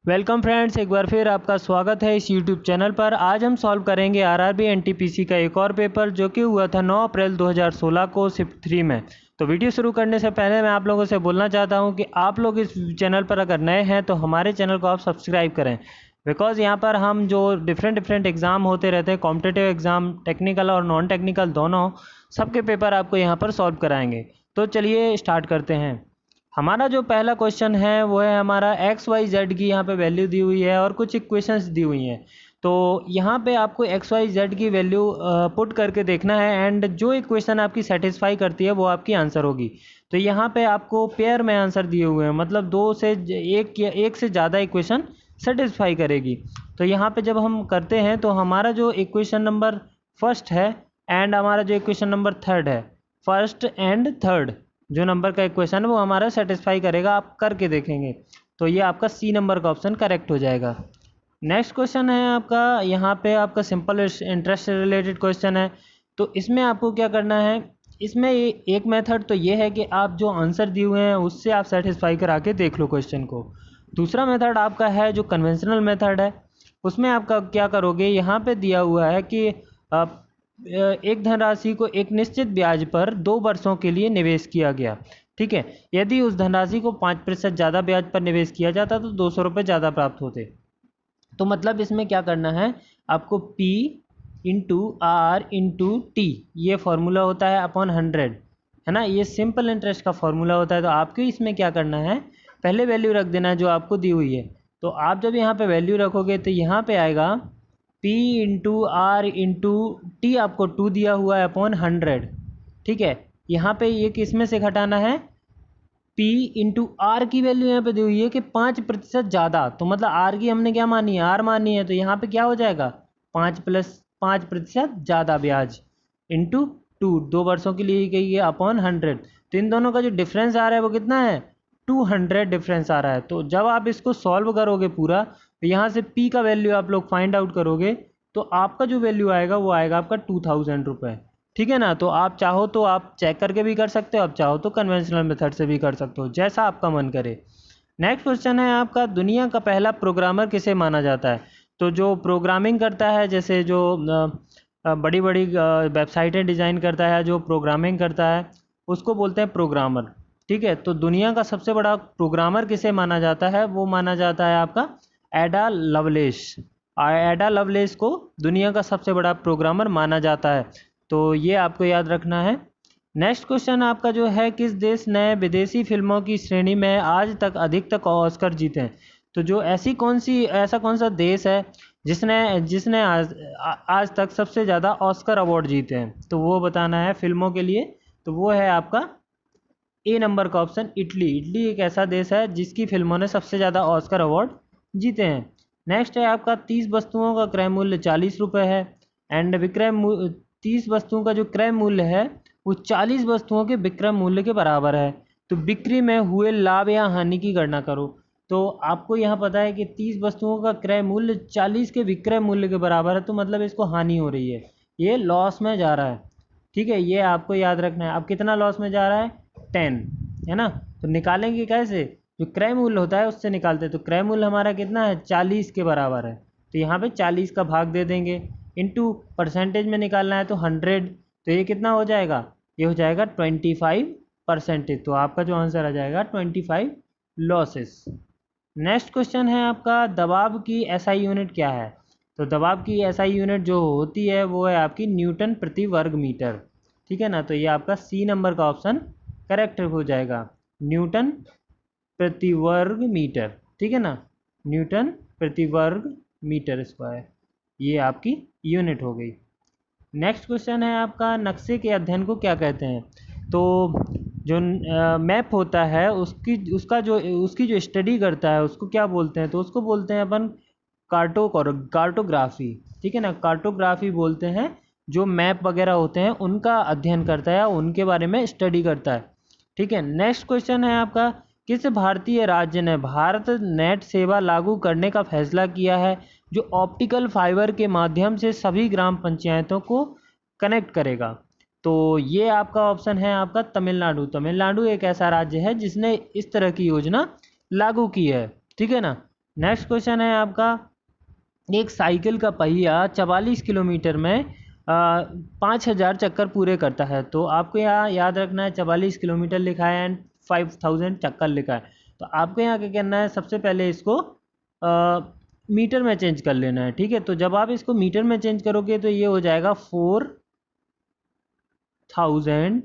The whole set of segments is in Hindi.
वेलकम फ्रेंड्स, एक बार फिर आपका स्वागत है इस यूट्यूब चैनल पर। आज हम सॉल्व करेंगे आरआरबी एनटीपीसी का एक और पेपर जो कि हुआ था 9 अप्रैल 2016 को शिफ्ट 3 में। तो वीडियो शुरू करने से पहले मैं आप लोगों से बोलना चाहता हूं कि आप लोग इस चैनल पर अगर नए हैं तो हमारे चैनल को आप सब्सक्राइब करें, बिकॉज़ यहाँ पर हम जो डिफरेंट एग्ज़ाम होते रहते हैं, कॉम्पिटिटिव एग्ज़ाम, टेक्निकल और नॉन टेक्निकल दोनों, सबके पेपर आपको यहाँ पर सॉल्व कराएंगे। तो चलिए स्टार्ट करते हैं। हमारा जो पहला क्वेश्चन है वो है हमारा एक्स वाई जेड की यहाँ पे वैल्यू दी हुई है और कुछ इक्वेशंस दी हुई हैं। तो यहाँ पे आपको एक्स वाई जेड की वैल्यू पुट करके देखना है एंड जो इक्वेशन आपकी सेटिस्फाई करती है वो आपकी आंसर होगी। तो यहाँ पे आपको पेयर में आंसर दिए हुए हैं, मतलब दो से एक से ज़्यादा इक्वेशन सेटिस्फाई करेगी। तो यहाँ पे जब हम करते हैं तो हमारा जो इक्वेशन नंबर फर्स्ट है एंड हमारा जो इक्वेशन नंबर थर्ड है, फर्स्ट एंड थर्ड जो नंबर का इक्वेशन है वो हमारा सेटिस्फाई करेगा। आप करके देखेंगे तो ये आपका सी नंबर का ऑप्शन करेक्ट हो जाएगा। नेक्स्ट क्वेश्चन है आपका, यहाँ पे आपका सिंपल इंटरेस्ट रिलेटेड क्वेश्चन है। तो इसमें आपको क्या करना है, इसमें एक मेथड तो ये है कि आप जो आंसर दिए हुए हैं उससे आप सेटिस्फाई करा के देख लो क्वेश्चन को। दूसरा मेथड आपका है जो कन्वेंशनल मेथड है, उसमें आपका क्या करोगे, यहाँ पे दिया हुआ है कि आप एक धनराशि को एक निश्चित ब्याज पर 2 वर्षों के लिए निवेश किया गया। ठीक है, यदि उस धनराशि को 5% ज़्यादा ब्याज पर निवेश किया जाता तो 200 रुपये ज़्यादा प्राप्त होते। तो मतलब इसमें क्या करना है, आपको P into R into T, ये फार्मूला होता है अपॉन 100, है ना, ये सिंपल इंटरेस्ट का फार्मूला होता है। तो आपको इसमें क्या करना है, पहले वैल्यू रख देना है जो आपको दी हुई है। तो आप जब यहाँ पे वैल्यू रखोगे तो यहाँ पे आएगा P into R into T, आपको 2 दिया हुआ है अपॉन 100। ठीक है, यहाँ पे ये किस में से घटाना है, P इंटू आर की वैल्यू यहाँ पे दी हुई है कि 5% ज़्यादा, तो मतलब आर की हमने क्या मानी है, आर मानी है। तो यहाँ पे क्या हो जाएगा, 5 + 5% ज़्यादा ब्याज इंटू 2 वर्षों के लिए गई है अपॉन 100। तो इन दोनों का जो डिफरेंस आ रहा है वो कितना है, 200 डिफरेंस आ रहा है। तो जब आप इसको सॉल्व करोगे पूरा, तो यहाँ से P का वैल्यू आप लोग फाइंड आउट करोगे तो आपका जो वैल्यू आएगा वो आएगा आपका 2000 रुपये। ठीक है ना। तो आप चाहो तो आप चेक करके भी कर सकते हो, आप चाहो तो कन्वेंशनल मेथड से भी कर सकते हो, जैसा आपका मन करे। नेक्स्ट क्वेश्चन है आपका, दुनिया का पहला प्रोग्रामर किसे माना जाता है। तो जो प्रोग्रामिंग करता है, जैसे जो बड़ी बड़ी वेबसाइटें डिज़ाइन करता है, जो प्रोग्रामिंग करता है उसको बोलते हैं प्रोग्रामर। ठीक है, तो दुनिया का सबसे बड़ा प्रोग्रामर किसे माना जाता है, वो माना जाता है आपका एडा लवलेस। एडा लवलेस को दुनिया का सबसे बड़ा प्रोग्रामर माना जाता है। तो ये आपको याद रखना है। नेक्स्ट क्वेश्चन आपका जो है, किस देश ने विदेशी फिल्मों की श्रेणी में आज तक अधिकतम ऑस्कर जीते हैं। तो जो ऐसा कौन सा देश है जिसने जिसने आज तक सबसे ज़्यादा ऑस्कर अवार्ड जीते हैं, तो वो बताना है फिल्मों के लिए। तो वो है आपका ए नंबर का ऑप्शन, इटली। इटली एक ऐसा देश है जिसकी फिल्मों ने सबसे ज़्यादा ऑस्कर अवार्ड जीते हैं। नेक्स्ट है आपका, 30 वस्तुओं का क्रय मूल्य 40 रुपये है एंड 30 वस्तुओं का जो क्रय मूल्य है वो 40 वस्तुओं के विक्रय मूल्य के बराबर है। तो बिक्री में हुए लाभ या हानि की गणना करो। तो आपको यहाँ पता है कि 30 वस्तुओं का क्रय मूल्य 40 के विक्रय मूल्य के बराबर है, तो मतलब इसको हानि हो रही है, ये लॉस में जा रहा है। ठीक है, ये आपको याद रखना है। अब कितना लॉस में जा रहा है, 10, है ना। तो निकालेंगे कैसे, जो क्रय मूल्य होता है उससे निकालते हैं। तो क्रय मूल्य हमारा कितना है, 40 के बराबर है। तो यहाँ पे 40 का भाग दे देंगे, इनटू परसेंटेज में निकालना है तो 100। तो ये कितना हो जाएगा, ये हो जाएगा 25%। तो आपका जो आंसर आ जाएगा 25 लॉसेस। नेक्स्ट क्वेश्चन है आपका, दबाव की एसआई यूनिट क्या है। तो दबाव की एसआई यूनिट जो होती है वो है आपकी न्यूटन प्रति वर्ग मीटर। ठीक है ना, तो ये आपका सी नंबर का ऑप्शन करेक्ट हो जाएगा, न्यूटन प्रति वर्ग मीटर। ठीक है ना, न्यूटन प्रति वर्ग मीटर स्क्वायर, ये आपकी यूनिट हो गई। नेक्स्ट क्वेश्चन है आपका, नक्शे के अध्ययन को क्या कहते हैं। तो जो मैप होता है उसकी जो स्टडी करता है उसको क्या बोलते हैं, तो उसको बोलते हैं अपन कार्टोग्राफी। ठीक है ना, कार्टोग्राफी बोलते हैं। जो मैप वगैरह होते हैं उनका अध्ययन करता है, उनके बारे में स्टडी करता है। ठीक है, नेक्स्ट क्वेश्चन है आपका, किस भारतीय राज्य ने भारत नेट सेवा लागू करने का फैसला किया है जो ऑप्टिकल फाइबर के माध्यम से सभी ग्राम पंचायतों को कनेक्ट करेगा। तो ये आपका ऑप्शन है आपका तमिलनाडु। तमिलनाडु एक ऐसा राज्य है जिसने इस तरह की योजना लागू की है। ठीक है ना। नेक्स्ट क्वेश्चन है आपका, एक साइकिल का पहिया 44 किलोमीटर में 5000 चक्कर पूरे करता है। तो आपको यहाँ याद रखना है 44 किलोमीटर लिखा है एंड 5000 चक्कर लिखा है। तो आपको यहाँ क्या करना है, सबसे पहले इसको मीटर में चेंज कर लेना है। ठीक है, तो जब आप इसको मीटर में चेंज करोगे तो ये हो जाएगा 4000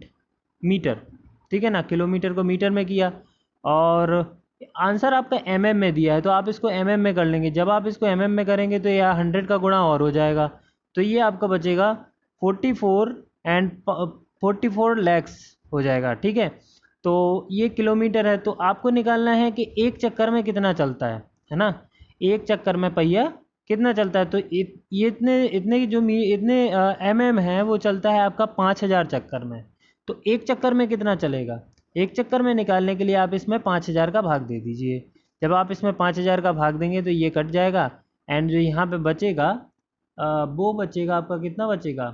मीटर। ठीक है ना, किलोमीटर को मीटर में किया और आंसर आपका एमएम में दिया है तो आप इसको एमएम में कर लेंगे। जब आप इसको एमएम में करेंगे तो यह 100 का गुणा और हो जाएगा, तो ये आपका बचेगा 44 लैक्स हो जाएगा। ठीक है, तो ये किलोमीटर है, तो आपको निकालना है कि एक चक्कर में कितना चलता है ना, एक चक्कर में पहिया कितना चलता है। तो ये इतने की जो इतने एमएम है वो चलता है आपका 5000 चक्कर में। तो एक चक्कर में कितना चलेगा, एक चक्कर में निकालने के लिए आप इसमें 5000 का भाग दे दीजिए। जब आप इसमें 5000 का भाग देंगे तो ये कट जाएगा एंड जो यहाँ पे बचेगा वो बचेगा आपका, कितना बचेगा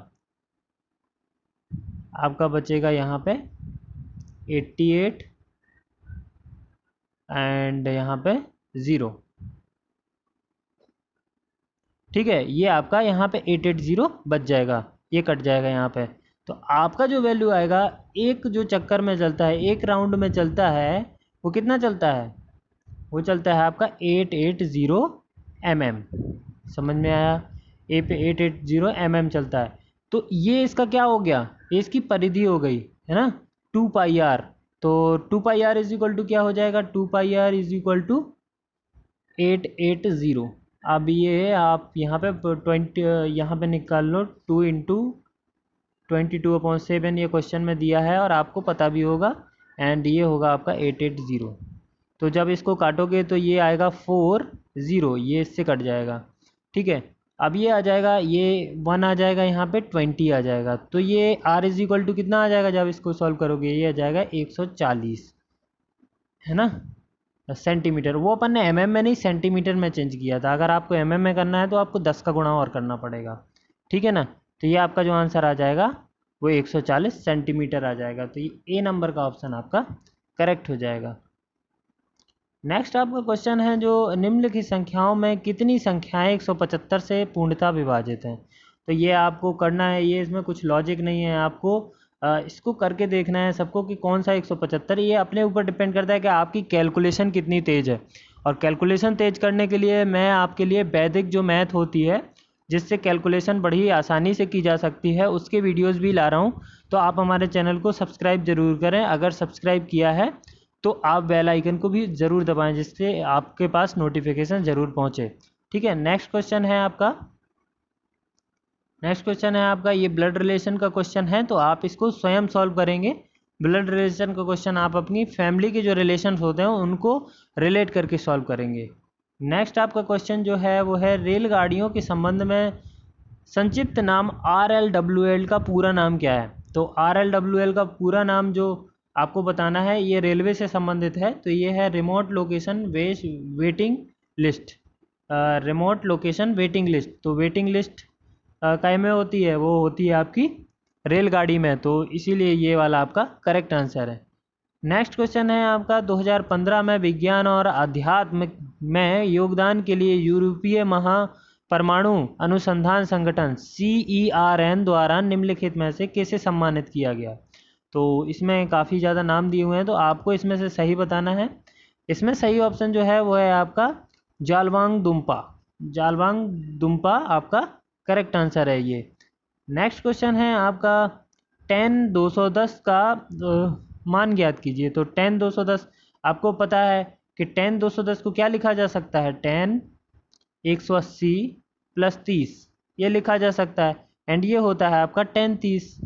आपका, बचेगा यहाँ पे 88 एंड यहाँ पे 0। ठीक है, ये आपका यहाँ पे 880 बच जाएगा, ये कट जाएगा यहाँ पे। तो आपका जो वैल्यू आएगा, एक जो चक्कर में चलता है, एक राउंड में चलता है, वो कितना चलता है, वो चलता है आपका 880 mm। समझ में आया, ए पे 880 mm चलता है। तो ये इसका क्या हो गया, ये इसकी परिधि हो गई है ना, 2πr। तो 2πr इज इक्वल टू क्या हो जाएगा, 2πr इज इक्वल टू 880। अब ये आप यहाँ पे 20 यहाँ पे निकाल लो, 2 इंटू 22/7 ये क्वेश्चन में दिया है और आपको पता भी होगा एंड ये होगा आपका 880। तो जब इसको काटोगे तो ये आएगा 40, ये इससे कट जाएगा। ठीक है, अब ये आ जाएगा, ये 1 आ जाएगा, यहाँ पे 20 आ जाएगा। तो ये r इज इक्वल टू कितना आ जाएगा जब इसको सॉल्व करोगे, ये आ जाएगा 140 है ना सेंटीमीटर। वो अपन ने एमएम में नहीं सेंटीमीटर में चेंज किया था। अगर आपको एमएम में करना है तो आपको 10 का गुणा और करना पड़ेगा। ठीक है ना, तो ये आपका जो आंसर आ जाएगा वो 140 सेंटीमीटर आ जाएगा। तो ये ए नंबर का ऑप्शन आपका करेक्ट हो जाएगा। नेक्स्ट आपका क्वेश्चन है, जो निम्नलिखित संख्याओं में कितनी संख्याएं 175 से पूर्णतः विभाजित हैं। तो ये आपको करना है, ये इसमें कुछ लॉजिक नहीं है, आपको इसको करके देखना है सबको कि कौन सा 175। ये अपने ऊपर डिपेंड करता है कि आपकी कैलकुलेशन कितनी तेज़ है। और कैलकुलेशन तेज़ करने के लिए मैं आपके लिए वैदिक जो मैथ होती है जिससे कैलकुलेशन बड़ी आसानी से की जा सकती है, उसके वीडियोस भी ला रहा हूँ। तो आप हमारे चैनल को सब्सक्राइब ज़रूर करें। अगर सब्सक्राइब किया है तो आप बेल आइकन को भी ज़रूर दबाएं जिससे आपके पास नोटिफिकेशन ज़रूर पहुँचे। ठीक है, नेक्स्ट क्वेश्चन है आपका, ये ब्लड रिलेशन का क्वेश्चन है। तो आप इसको स्वयं सॉल्व करेंगे। ब्लड रिलेशन का क्वेश्चन आप अपनी फैमिली के जो रिलेशन होते हैं उनको रिलेट करके सॉल्व करेंगे। नेक्स्ट आपका क्वेश्चन जो है वो है, रेलगाड़ियों के संबंध में संक्षिप्त नाम RLWL का पूरा नाम क्या है। तो RLWL का पूरा नाम जो आपको बताना है, ये रेलवे से संबंधित है। तो ये है remote location waiting list, remote location waiting list. तो वेटिंग लिस्ट काय में होती है, वो होती है आपकी रेलगाड़ी में, तो इसीलिए ये वाला आपका करेक्ट आंसर है। नेक्स्ट क्वेश्चन है आपका, 2015 में विज्ञान और अध्यात्म में योगदान के लिए यूरोपीय परमाणु अनुसंधान संगठन CERN द्वारा निम्नलिखित में से किसे सम्मानित किया गया। तो इसमें काफ़ी ज़्यादा नाम दिए हुए हैं, तो आपको इसमें से सही बताना है। इसमें सही ऑप्शन जो है वो है आपका जालवांग दुम्पा आपका करेक्ट आंसर है ये। नेक्स्ट क्वेश्चन है आपका, 10 का मान ज्ञात कीजिए। तो 10 आपको पता है कि 10 को क्या लिखा जा सकता है, 180 + 30 ये लिखा जा सकता है एंड ये होता है आपका 10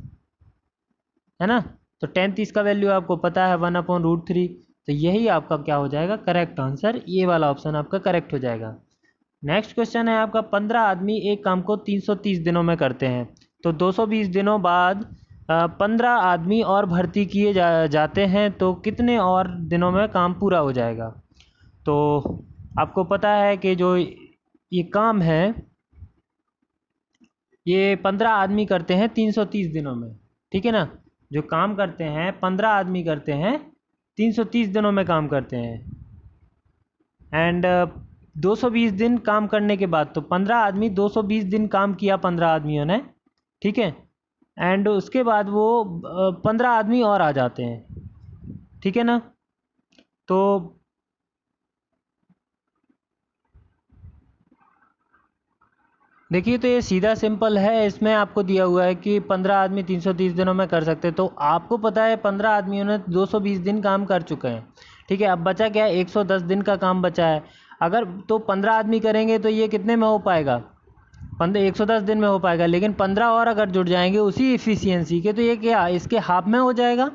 है ना। तो 10 का वैल्यू आपको पता है 1/√3। तो यही आपका क्या हो जाएगा करेक्ट आंसर, ये वाला ऑप्शन आपका करेक्ट हो जाएगा। नेक्स्ट क्वेश्चन है आपका, 15 आदमी एक काम को 330 दिनों में करते हैं। तो 220 दिनों बाद 15 आदमी और भर्ती किए जाते हैं, तो कितने और दिनों में काम पूरा हो जाएगा। तो आपको पता है कि जो ये काम है ये 15 आदमी करते हैं 330 दिनों में। ठीक है ना, जो काम करते हैं 15 आदमी करते हैं 330 दिनों में काम करते हैं एंड 220 दिन काम करने के बाद, तो 15 आदमी 220 दिन काम किया 15 आदमियों ने, ठीक है, एंड उसके बाद वो 15 आदमी और आ जाते हैं, ठीक है ना। तो देखिए, तो ये सीधा सिंपल है, इसमें आपको दिया हुआ है कि 15 आदमी 330 दिनों में कर सकते हैं। तो आपको पता है 15 आदमियों ने 220 दिन काम कर चुके हैं, ठीक है। अब बचा क्या है, 110 दिन का काम बचा है। अगर तो 15 आदमी करेंगे तो ये कितने में हो पाएगा, 110 दिन में हो पाएगा, लेकिन 15 और अगर जुड़ जाएंगे उसी इफ़िशियंसी के, तो ये क्या इसके हाफ में हो जाएगा,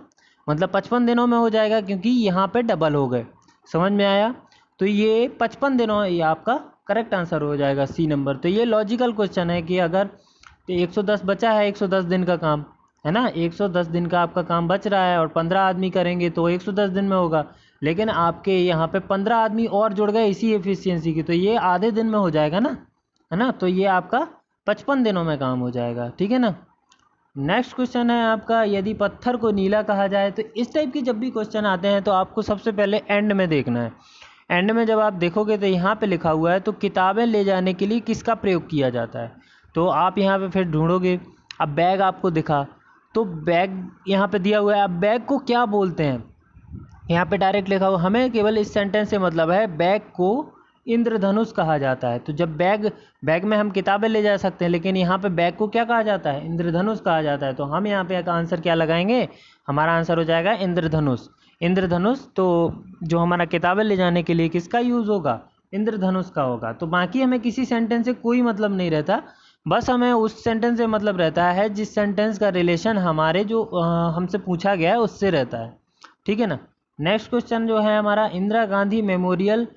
मतलब 55 दिनों में हो जाएगा, क्योंकि यहाँ पे डबल हो गए। समझ में आया। तो ये 55 दिनों, ये आपका करेक्ट आंसर हो जाएगा, सी नंबर। तो ये लॉजिकल क्वेश्चन है कि अगर तो 110 बचा है, 110 दिन का काम है ना, 110 दिन का आपका काम बच रहा है और 15 आदमी करेंगे तो 110 दिन में होगा, लेकिन आपके यहाँ पे 15 आदमी और जुड़ गए इसी एफिशिएंसी की, तो ये आधे दिन में हो जाएगा ना, है ना। तो ये आपका 55 दिनों में काम हो जाएगा, ठीक है ना। नेक्स्ट क्वेश्चन है आपका, यदि पत्थर को नीला कहा जाए। तो इस टाइप के जब भी क्वेश्चन आते हैं तो आपको सबसे पहले एंड में देखना है। एंड में जब आप देखोगे तो यहाँ पे लिखा हुआ है, तो किताबें ले जाने के लिए किसका प्रयोग किया जाता है। तो आप यहाँ पे फिर ढूंढोगे। अब बैग आपको दिखा, तो बैग यहाँ पे दिया हुआ है, अब बैग को क्या बोलते हैं, यहाँ पे डायरेक्ट लिखा हुआ। हमें केवल इस सेंटेंस से मतलब है, बैग को इंद्रधनुष कहा जाता है। तो जब बैग में हम किताबें ले जा सकते हैं, लेकिन यहाँ पे बैग को क्या कहा जाता है, इंद्रधनुष कहा जाता है। तो हम यहाँ पे आंसर क्या लगाएंगे, हमारा आंसर हो जाएगा इंद्रधनुष। इंद्रधनुष, तो जो हमारा किताबें ले जाने के लिए किसका यूज़ होगा, इंद्रधनुष का होगा। तो बाकी हमें किसी सेंटेंस से कोई मतलब नहीं रहता, बस हमें उस सेंटेंस से मतलब रहता है जिस सेंटेंस का रिलेशन हमारे जो हमसे पूछा गया है उससे रहता है, ठीक है ना। नेक्स्ट क्वेश्चन जो है हमारा, Indira Gandhi memorial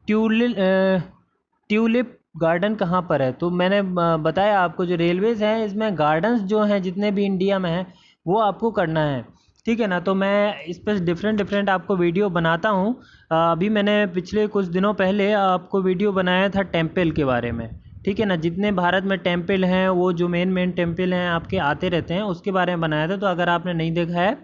tulip garden कहाँ पर है। तो मैंने बताया आपको, जो रेलवेज़ हैं इसमें गार्डन्स जो हैं जितने भी इंडिया में हैं वो आपको करना है, ठीक है ना। तो मैं इस पर डिफरेंट आपको वीडियो बनाता हूँ। अभी मैंने पिछले कुछ दिनों पहले आपको वीडियो बनाया था टेम्पल के बारे में, ठीक है ना। जितने भारत में टेम्पल हैं, वो जो मेन टेम्पल हैं आपके आते रहते हैं, उसके बारे में बनाया था। तो अगर आपने नहीं देखा है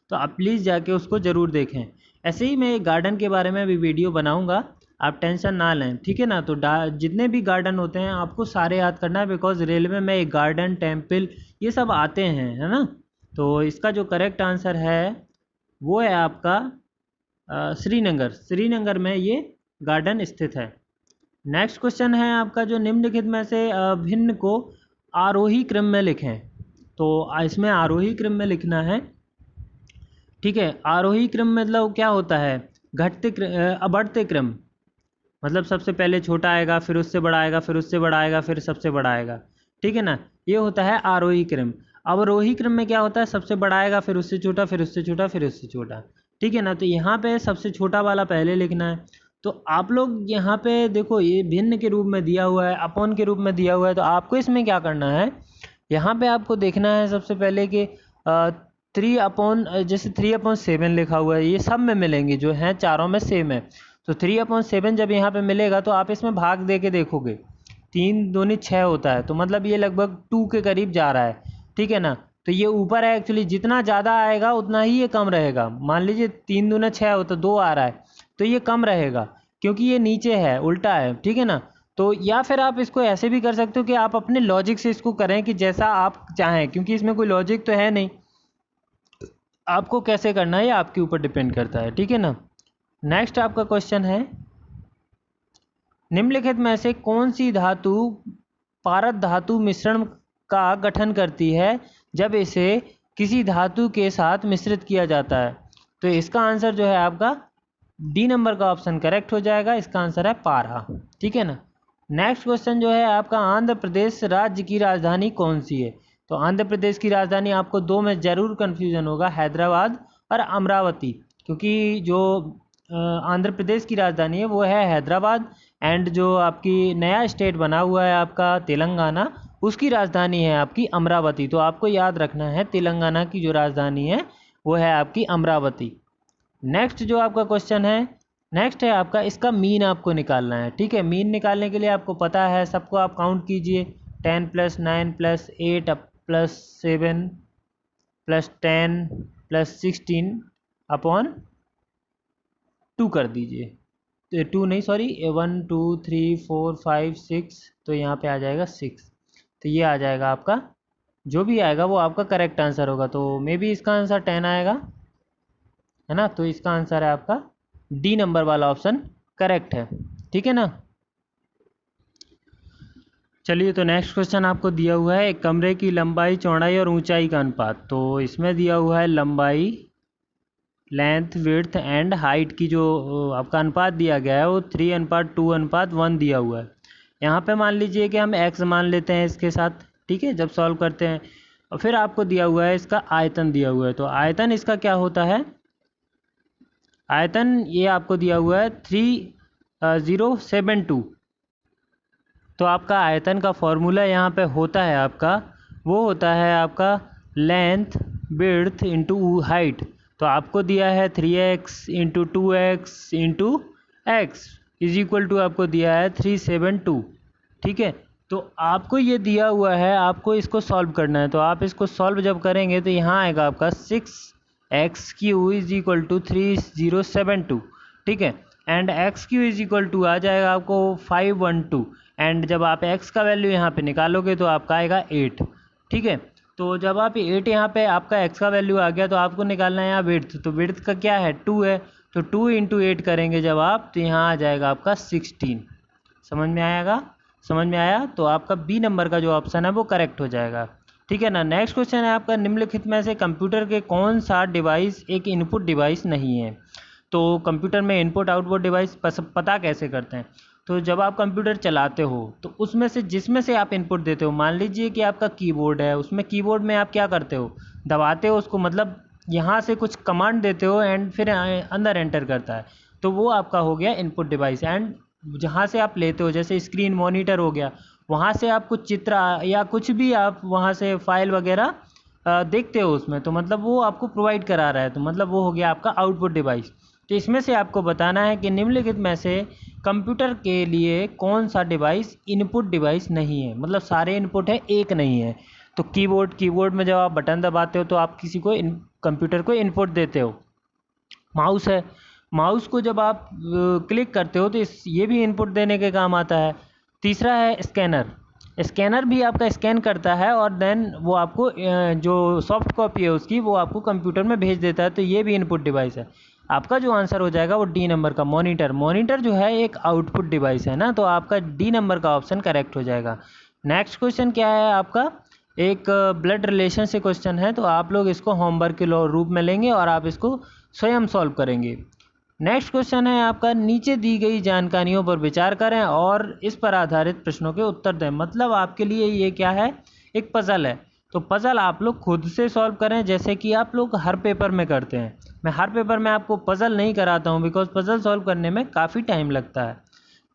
तो आप प्लीज़ जाके उसको ज़रूर देखें। ऐसे ही मैं एक गार्डन के बारे में भी वीडियो बनाऊंगा, आप टेंशन ना लें, ठीक है ना। तो जितने भी गार्डन होते हैं आपको सारे याद करना है, बिकॉज रेलवे में एक गार्डन, टेम्पल, ये सब आते हैं, है ना। तो इसका जो करेक्ट आंसर है वो है आपका श्रीनगर में ये गार्डन स्थित है। नेक्स्ट क्वेश्चन है आपका, जो निम्नलिखित में से भिन्न को आरोही क्रम में लिखें। तो इसमें आरोही क्रम में लिखना है, ठीक है। आरोही क्रम मतलब क्या होता है, बढ़ते क्रम, मतलब सबसे पहले छोटा आएगा, फिर उससे बड़ा आएगा, फिर उससे बड़ा आएगा, फिर सबसे बड़ा आएगा, ठीक है ना। ये होता है आरोही क्रम। अवरोही क्रम में क्या होता है, सबसे बड़ा आएगा, फिर उससे छोटा, फिर उससे छोटा, फिर उससे छोटा, ठीक है ना। तो यहाँ पे सबसे छोटा वाला पहले लिखना है। तो आप लोग यहाँ पे देखो, ये भिन्न के रूप में दिया हुआ है, अपॉन के रूप में दिया हुआ है। तो आपको इसमें क्या करना है, यहाँ पे आपको देखना है सबसे पहले कि 3/7 लिखा हुआ है, ये सब में मिलेंगे, जो हैं चारों में सेम है। तो 3/7 जब यहाँ पे मिलेगा तो आप इसमें भाग दे के देखोगे, 3 दूनी 6 होता है, तो मतलब ये लगभग 2 के करीब जा रहा है, ठीक है ना। तो ये ऊपर है, एक्चुअली जितना ज़्यादा आएगा उतना ही ये कम रहेगा। मान लीजिए 3 दूना 6 होता, 2 आ रहा है, तो ये कम रहेगा, क्योंकि ये नीचे है, उल्टा है, ठीक है ना। तो या फिर आप इसको ऐसे भी कर सकते हो कि आप अपने लॉजिक से इसको करें कि जैसा आप चाहें, क्योंकि इसमें कोई लॉजिक तो है नहीं, आपको कैसे करना है ये आपके ऊपर डिपेंड करता है, ठीक है ना। नेक्स्ट आपका क्वेश्चन है, निम्नलिखित में से कौन सी धातु पारद धातु मिश्रण का गठन करती है जब इसे किसी धातु के साथ मिश्रित किया जाता है। तो इसका आंसर जो है आपका डी नंबर का ऑप्शन करेक्ट हो जाएगा, इसका आंसर है पारा, ठीक है ना। नेक्स्ट क्वेश्चन जो है आपका, आंध्र प्रदेश राज्य की राजधानी कौन सी है। तो आंध्र प्रदेश की राजधानी आपको दो में ज़रूर कन्फ्यूज़न होगा, हैदराबाद और अमरावती, क्योंकि जो आंध्र प्रदेश की राजधानी है वो है हैदराबाद, एंड जो आपकी नया स्टेट बना हुआ है आपका तेलंगाना, उसकी राजधानी है आपकी अमरावती। तो आपको याद रखना है, तेलंगाना की जो राजधानी है वो है आपकी अमरावती। नेक्स्ट जो आपका क्वेश्चन है, नेक्स्ट है आपका, इसका मीन आपको निकालना है, ठीक है। मीन निकालने के लिए आपको पता है, सबको आप काउंट कीजिए, 10 + 9 + 8 + 7 + 10 + 16/2 कर दीजिए, टू नहीं सॉरी 1 2 3 4 5 6, तो यहाँ पे आ जाएगा 6। तो ये आ जाएगा आपका, जो भी आएगा वो आपका करेक्ट आंसर होगा। तो मे बी इसका आंसर 10 आएगा, है ना। तो इसका आंसर है आपका डी नंबर वाला ऑप्शन करेक्ट है, ठीक है ना। चलिए, तो नेक्स्ट क्वेश्चन आपको दिया हुआ है एक कमरे की लंबाई, चौड़ाई और ऊंचाई का अनुपात। तो इसमें दिया हुआ है लंबाई, लेंथ, विड्थ एंड हाइट की जो आपका अनुपात दिया गया है वो 3:2:1 दिया हुआ है। यहाँ पे मान लीजिए कि हम x मान लेते हैं इसके साथ, ठीक है, जब सॉल्व करते हैं। और फिर आपको दिया हुआ है इसका आयतन दिया हुआ है। तो आयतन इसका क्या होता है, आयतन ये आपको दिया हुआ है 3072। तो आपका आयतन का फॉर्मूला यहाँ पे होता है आपका, वो होता है आपका लेंथ विड्थ इंटू हाइट। तो आपको दिया है 3x into 2x into x is equal to आपको दिया है 372, ठीक है। तो आपको ये दिया हुआ है, आपको इसको सॉल्व करना है। तो आप इसको सॉल्व जब करेंगे तो यहाँ आएगा आपका 6x³ इज इक्वल टू 3072, ठीक है। And x³ is equal to आ जाएगा आपको 512। एंड जब आप x का वैल्यू यहाँ पे निकालोगे तो आपका आएगा 8, ठीक है। तो जब आप 8 यहाँ पे आपका x का वैल्यू आ गया तो आपको निकालना है यहाँ विड्थ। तो विड्थ का क्या है 2 है, तो 2 इंटू 8 करेंगे जब आप, तो यहाँ आ जाएगा आपका 16। समझ में आएगा, समझ में आया। तो आपका बी नंबर का जो ऑप्शन है वो करेक्ट हो जाएगा, ठीक है ना। नेक्स्ट क्वेश्चन है आपका, निम्नलिखित में से कंप्यूटर के कौन सा डिवाइस एक इनपुट डिवाइस नहीं है। तो कंप्यूटर में इनपुट आउटपुट डिवाइस पता कैसे करते हैं। तो जब आप कंप्यूटर चलाते हो तो उसमें से जिसमें से आप इनपुट देते हो, मान लीजिए कि आपका कीबोर्ड है, उसमें कीबोर्ड में आप क्या करते हो, दबाते हो उसको, मतलब यहाँ से कुछ कमांड देते हो एंड फिर अंदर एंटर करता है। तो वो आपका हो गया इनपुट डिवाइस। एंड जहाँ से आप लेते हो, जैसे स्क्रीन मॉनिटर हो गया, वहाँ से आप कुछ चित्र या कुछ भी आप वहाँ से फाइल वगैरह देखते हो उसमें, तो मतलब वो आपको प्रोवाइड करा रहा है, तो मतलब वो हो गया आपका आउटपुट डिवाइस। तो इसमें से आपको बताना है कि निम्नलिखित में से कंप्यूटर के लिए कौन सा डिवाइस इनपुट डिवाइस नहीं है। मतलब सारे इनपुट है, एक नहीं है। तो कीबोर्ड में जब आप बटन दबाते हो तो आप किसी को कंप्यूटर को इनपुट देते हो। माउस है, माउस को जब आप क्लिक करते हो तो ये भी इनपुट देने के काम आता है। तीसरा है स्कैनर, स्कैनर भी आपका स्कैन करता है और देन वो आपको जो सॉफ्ट कॉपी है उसकी वो आपको कंप्यूटर में भेज देता है। तो ये भी इनपुट डिवाइस है। आपका जो आंसर हो जाएगा वो डी नंबर का मॉनिटर। मॉनिटर जो है एक आउटपुट डिवाइस है ना, तो आपका डी नंबर का ऑप्शन करेक्ट हो जाएगा। नेक्स्ट क्वेश्चन क्या है आपका, एक ब्लड रिलेशन से क्वेश्चन है। तो आप लोग इसको होमवर्क के रूप में लेंगे और आप इसको स्वयं सॉल्व करेंगे। नेक्स्ट क्वेश्चन है आपका, नीचे दी गई जानकारियों पर विचार करें और इस पर आधारित प्रश्नों के उत्तर दें। मतलब आपके लिए ये क्या है, एक पजल है। तो पजल आप लोग खुद से सॉल्व करें, जैसे कि आप लोग हर पेपर में करते हैं। मैं हर पेपर में आपको पजल नहीं कराता हूँ, बिकॉज पजल सॉल्व करने में काफ़ी टाइम लगता है,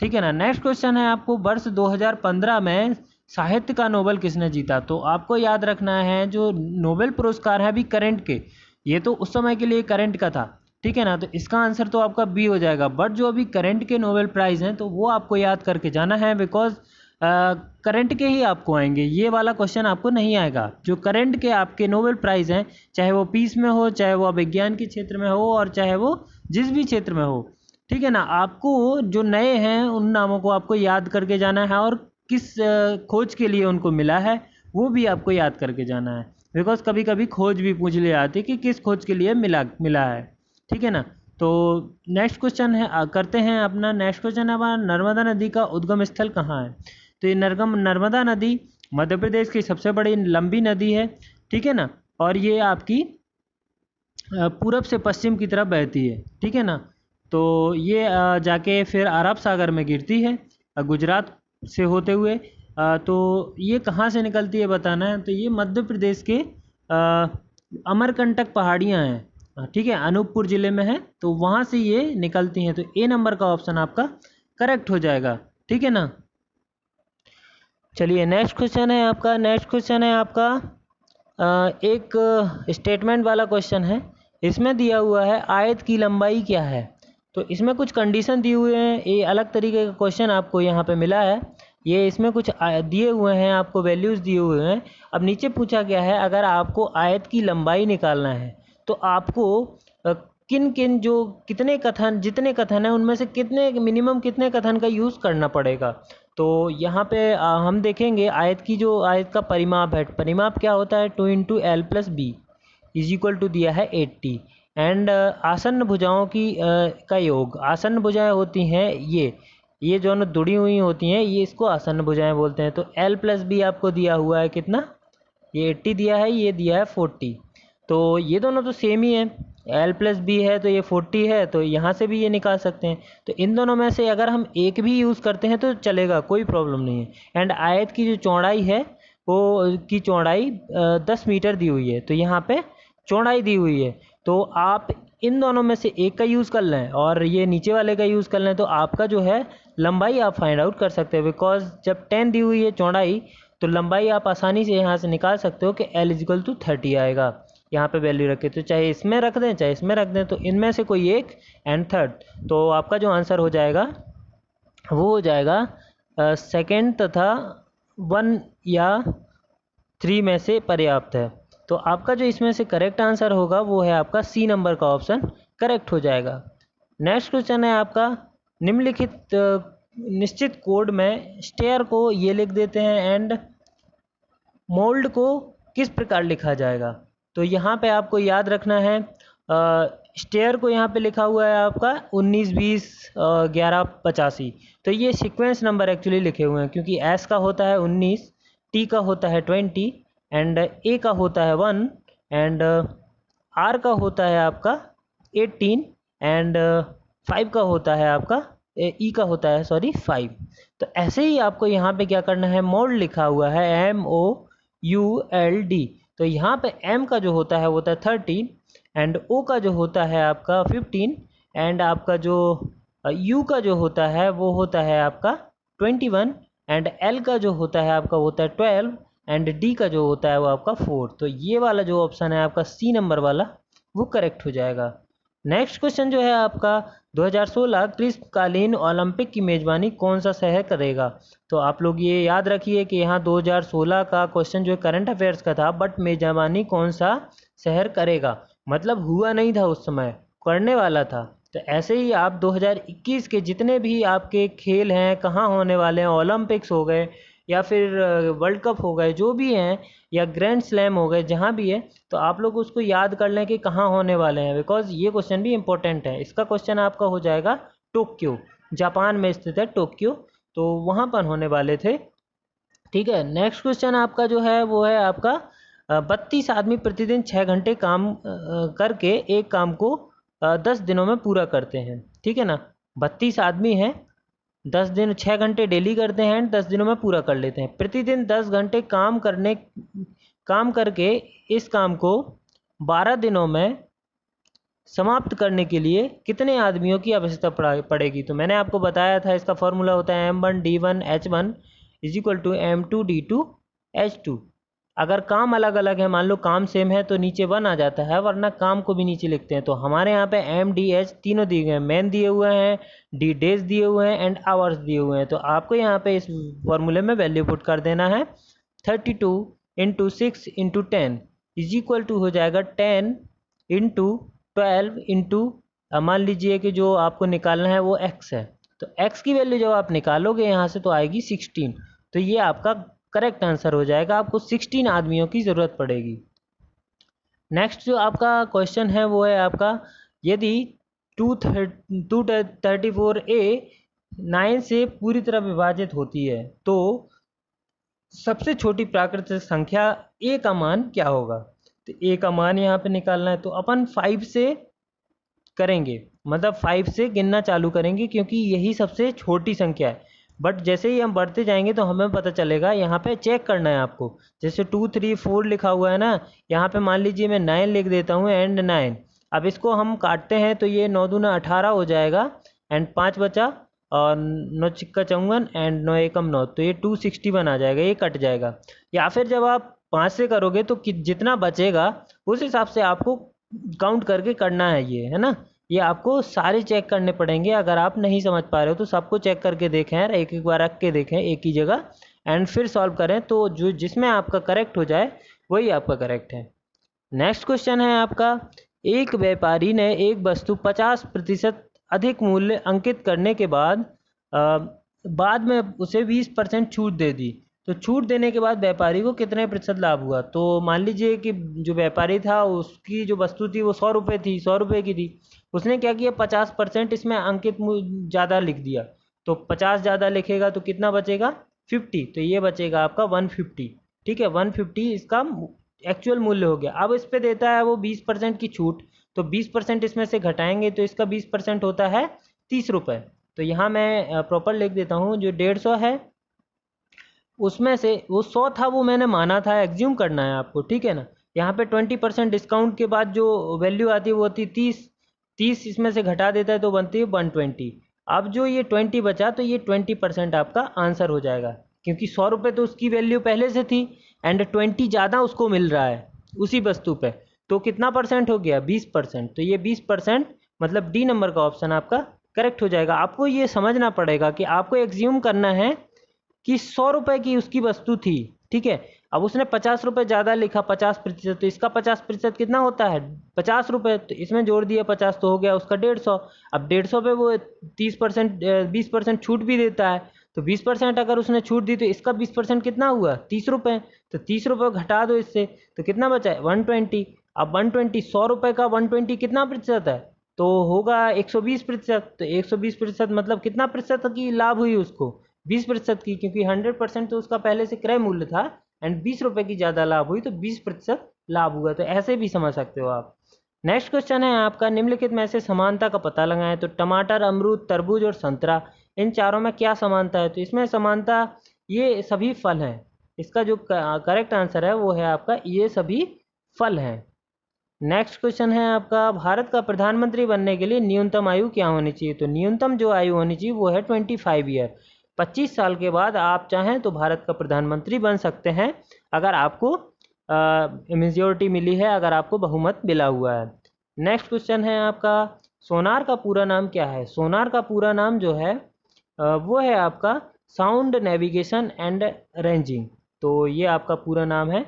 ठीक है ना। नेक्स्ट क्वेश्चन है आपको, वर्ष 2015 में साहित्य का नोबेल किसने जीता। तो आपको याद रखना है जो नोबेल पुरस्कार है अभी करंट के, ये तो उस समय के लिए करंट का था, ठीक है ना। तो इसका आंसर तो आपका बी हो जाएगा। बट जो अभी करंट के नोबेल प्राइज़ हैं तो वो आपको याद करके जाना है, बिकॉज करंट के ही आपको आएंगे, ये वाला क्वेश्चन आपको नहीं आएगा। जो करंट के आपके नोबेल प्राइज़ हैं, चाहे वो पीस में हो, चाहे वो विज्ञान के क्षेत्र में हो, और चाहे वो जिस भी क्षेत्र में हो, ठीक है ना। आपको जो नए हैं उन नामों को आपको याद करके जाना है, और किस खोज के लिए उनको मिला है वो भी आपको याद करके जाना है, बिकॉज कभी कभी खोज भी पूछ ले आती कि किस खोज के लिए मिला है, ठीक है ना। तो नेक्स्ट क्वेश्चन है करते हैं अपना। नेक्स्ट क्वेश्चन है हमारा, नर्मदा नदी का उद्गम स्थल कहाँ है। तो ये नर्मदा नदी मध्य प्रदेश की सबसे बड़ी लंबी नदी है, ठीक है ना। और ये आपकी पूरब से पश्चिम की तरफ बहती है, ठीक है ना। तो ये जाके फिर अरब सागर में गिरती है गुजरात से होते हुए। तो ये कहाँ से निकलती है बताना है। तो ये मध्य प्रदेश के अमरकंटक पहाड़ियाँ हैं, ठीक है, अनूपपुर ज़िले में है, तो वहाँ से ये निकलती हैं। तो ए नंबर का ऑप्शन आपका करेक्ट हो जाएगा, ठीक है ना। चलिए, नेक्स्ट क्वेश्चन है आपका एक स्टेटमेंट वाला क्वेश्चन है। इसमें दिया हुआ है आयत की लंबाई क्या है। तो इसमें कुछ कंडीशन दिए हुए हैं, ये अलग तरीके का क्वेश्चन आपको यहाँ पे मिला है। ये इसमें कुछ दिए हुए हैं, आपको वैल्यूज़ दिए हुए हैं। अब नीचे पूछा गया है, अगर आपको आयत की लंबाई निकालना है तो आपको किन किन जो कितने कथन जितने कथन हैं उनमें से कितने मिनिमम कितने कथन का यूज़ करना पड़ेगा। तो यहाँ पे हम देखेंगे आयत की जो आयत का परिमाप है, परिमाप क्या होता है 2 into L plus B is equal to दिया है 80। एंड आसन्न भुजाओं की का योग, आसन्न भुजाएं होती हैं ये जो जुड़ी हुई होती हैं ये इसको आसन्न भुजाएं बोलते हैं। तो एल प्लस बी आपको दिया हुआ है कितना, ये 80 दिया है, ये दिया है 40। तो ये दोनों तो सेम ही है, एल प्लस बी है तो ये 40 है, तो यहाँ से भी ये निकाल सकते हैं। तो इन दोनों में से अगर हम एक भी यूज़ करते हैं तो चलेगा, कोई प्रॉब्लम नहीं है। एंड आयत की जो चौड़ाई है वो की चौड़ाई 10 मीटर दी हुई है, तो यहाँ पे चौड़ाई दी हुई है। तो आप इन दोनों में से एक का यूज़ कर लें और ये नीचे वाले का यूज़ कर लें, तो आपका जो है लंबाई आप फाइंड आउट कर सकते हैं। बिकॉज जब 10 दी हुई है चौड़ाई, तो लंबाई आप आसानी से यहाँ से निकाल सकते हो कि L इजिकल टू 30 आएगा। यहाँ पे वैल्यू रखे तो चाहे इसमें रख दें चाहे इसमें रख दें, तो इनमें से कोई एक एंड थर्ड। तो आपका जो आंसर हो जाएगा वो हो जाएगा सेकेंड तथा 1 या 3 में से पर्याप्त है। तो आपका जो इसमें से करेक्ट आंसर होगा वो है आपका सी नंबर का ऑप्शन करेक्ट हो जाएगा। नेक्स्ट क्वेश्चन है आपका, निम्नलिखित निश्चित कोड में स्टेयर को ये लिख देते हैं एंड मोल्ड को किस प्रकार लिखा जाएगा। तो यहाँ पे आपको याद रखना है स्टेयर को यहाँ पे लिखा हुआ है आपका 19 20 11 85। तो ये सीक्वेंस नंबर एक्चुअली लिखे हुए हैं, क्योंकि एस का होता है 19, टी का होता है 20 एंड ए का होता है 1 एंड आर का होता है आपका 18 एंड 5 का होता है आपका ई का होता है 5। तो ऐसे ही आपको यहाँ पे क्या करना है, मोल्ड लिखा हुआ है MOULD। तो यहाँ पे M का जो होता है वो होता है 13 एंड O का जो होता है आपका 15 एंड आपका जो U का जो होता है वो होता है आपका 21 एंड L का जो होता है आपका वो होता है 12 एंड D का जो होता है वो आपका 4। तो ये वाला जो ऑप्शन है आपका सी नंबर वाला वो करेक्ट हो जाएगा। नेक्स्ट क्वेश्चन जो है आपका 2016 ग्रीष्मकालीन ओलंपिक की मेज़बानी कौन सा शहर करेगा। तो आप लोग ये याद रखिए कि यहाँ 2016 का क्वेश्चन जो है करंट अफेयर्स का था, बट मेज़बानी कौन सा शहर करेगा मतलब हुआ नहीं था उस समय, करने वाला था। तो ऐसे ही आप 2021 के जितने भी आपके खेल हैं कहाँ होने वाले हैं, ओलंपिक्स हो गए या फिर वर्ल्ड कप हो गए जो भी हैं, या ग्रैंड स्लैम हो गए जहाँ भी है, तो आप लोग उसको याद कर लें कि कहाँ होने वाले हैं, बिकॉज ये क्वेश्चन भी इंपॉर्टेंट है। इसका क्वेश्चन आपका हो जाएगा टोक्यो, जापान में स्थित है टोक्यो, तो वहाँ पर होने वाले थे। ठीक है, नेक्स्ट क्वेश्चन आपका जो है वो है आपका 32 आदमी प्रतिदिन 6 घंटे काम करके एक काम को 10 दिनों में पूरा करते हैं। ठीक है ना, 32 आदमी हैं, 10 दिन 6 घंटे डेली करते हैं, 10 दिनों में पूरा कर लेते हैं। प्रतिदिन 10 घंटे काम करके इस काम को 12 दिनों में समाप्त करने के लिए कितने आदमियों की आवश्यकता पड़ेगी। तो मैंने आपको बताया था इसका फॉर्मूला होता है M1D1H1 is equal to M2D2H2। अगर काम अलग अलग है, मान लो काम सेम है तो नीचे 1 आ जाता है, वरना काम को भी नीचे लिखते हैं। तो हमारे यहाँ पे MDH तीनों दिए गए हैं, मैन दिए हुए हैं, डी डेज दिए हुए हैं एंड आवर्स दिए हुए हैं। तो आपको यहाँ पे इस फॉर्मूले में वैल्यू पुट कर देना है 32 into 6 into 10 is equal to हो जाएगा 10 इंटू 12 इंटू मान लीजिए कि जो आपको निकालना है वो x है, तो x की वैल्यू जब आप निकालोगे यहाँ से तो आएगी 16। तो ये आपका करेक्ट आंसर हो जाएगा, आपको 16 आदमियों की ज़रूरत पड़ेगी। नेक्स्ट जो आपका क्वेश्चन है वो है आपका, यदि 234A 9 से पूरी तरह विभाजित होती है तो सबसे छोटी प्राकृतिक संख्या A का मान क्या होगा। तो A का मान यहाँ पे निकालना है, तो अपन 5 से करेंगे, मतलब 5 से गिनना चालू करेंगे क्योंकि यही सबसे छोटी संख्या है। बट जैसे ही हम बढ़ते जाएंगे तो हमें पता चलेगा, यहाँ पे चेक करना है आपको। जैसे 2 3 4 लिखा हुआ है ना, यहाँ पे मान लीजिए मैं 9 लिख देता हूँ एंड 9। अब इसको हम काटते हैं तो ये 9 दूना 18 हो जाएगा एंड 5 बचा और 9 छिक्का 54 एंड 9 एकम 9, तो ये 261 आ जाएगा, ये कट जाएगा। या फिर जब आप 5 से करोगे तो जितना बचेगा उस हिसाब से आपको काउंट करके करना है, ये है ना। ये आपको सारे चेक करने पड़ेंगे, अगर आप नहीं समझ पा रहे हो तो सबको चेक करके देखें यार, एक एक बार रख के देखें एक ही जगह एंड फिर सॉल्व करें, तो जो जिसमें आपका करेक्ट हो जाए वही आपका करेक्ट है। नेक्स्ट क्वेश्चन है आपका, एक व्यापारी ने एक वस्तु 50% अधिक मूल्य अंकित करने के बाद में उसे 20% छूट दे दी। तो छूट देने के बाद व्यापारी को कितने प्रतिशत लाभ हुआ? तो मान लीजिए कि जो व्यापारी था उसकी जो वस्तु थी वो 100 रुपये थी, 100 रुपये की थी। उसने क्या किया, 50% इसमें अंकित ज़्यादा लिख दिया। तो 50 ज़्यादा लिखेगा तो कितना बचेगा? 50। तो ये बचेगा आपका 150। ठीक है, 150 इसका एक्चुअल मूल्य हो गया। अब इस पे देता है वो 20% की छूट, तो 20% इसमें से घटाएंगे तो इसका 20% होता है 30 रुपये। तो यहाँ मैं प्रॉपर लिख देता हूँ, जो 150 है उसमें से वो 100 था, वो मैंने माना था, एग्ज्यूम करना है आपको, ठीक है ना। यहाँ पे 20% डिस्काउंट के बाद जो वैल्यू आती है वो होती है 30। 30 इसमें से घटा देता है तो बनती है 120। अब जो ये 20 बचा तो ये 20% आपका आंसर हो जाएगा, क्योंकि 100 रुपये तो उसकी वैल्यू पहले से थी एंड 20 ज़्यादा उसको मिल रहा है उसी वस्तु पे। तो कितना परसेंट हो गया? 20%। तो ये 20% मतलब डी नंबर का ऑप्शन आपका करेक्ट हो जाएगा। आपको ये समझना पड़ेगा कि आपको एग्ज्यूम करना है कि 100 रुपये की उसकी वस्तु थी, ठीक है। अब उसने 50 रुपये ज़्यादा लिखा, 50%, तो इसका 50% कितना होता है? 50 रुपये। तो इसमें जोड़ दिया 50 तो हो गया उसका 150। अब 150 पे वो 30% 20% छूट भी देता है, तो 20% अगर उसने छूट दी तो इसका 20% कितना हुआ? 30 रुपये। तो 30 रुपये घटा दो इससे तो कितना बचा है? 120। अब 120, 100 रुपये का 120 कितना प्रतिशत है? तो होगा 120%। तो 120% मतलब कितना प्रतिशत की लाभ हुई उसको? 20% की, क्योंकि 100% तो उसका पहले से क्रय मूल्य था एंड 20 रुपये की ज़्यादा लाभ हुई तो 20% लाभ हुआ। तो ऐसे भी समझ सकते हो आप। नेक्स्ट क्वेश्चन है आपका, निम्नलिखित में से समानता का पता लगाएं। तो टमाटर, अमरूद, तरबूज और संतरा, इन चारों में क्या समानता है? तो इसमें समानता, ये सभी फल हैं। इसका जो करेक्ट आंसर है वो है आपका ये सभी फल हैं। नेक्स्ट क्वेश्चन है आपका, भारत का प्रधानमंत्री बनने के लिए न्यूनतम आयु क्या होनी चाहिए? तो न्यूनतम जो आयु होनी चाहिए वो है 25 ईयर। 25 साल के बाद आप चाहें तो भारत का प्रधानमंत्री बन सकते हैं, अगर आपको मेजोरिटी मिली है, अगर आपको बहुमत मिला हुआ है। नेक्स्ट क्वेश्चन है आपका, सोनार का पूरा नाम क्या है? सोनार का पूरा नाम जो है वो है आपका साउंड नेविगेशन एंड रेंजिंग। तो ये आपका पूरा नाम है,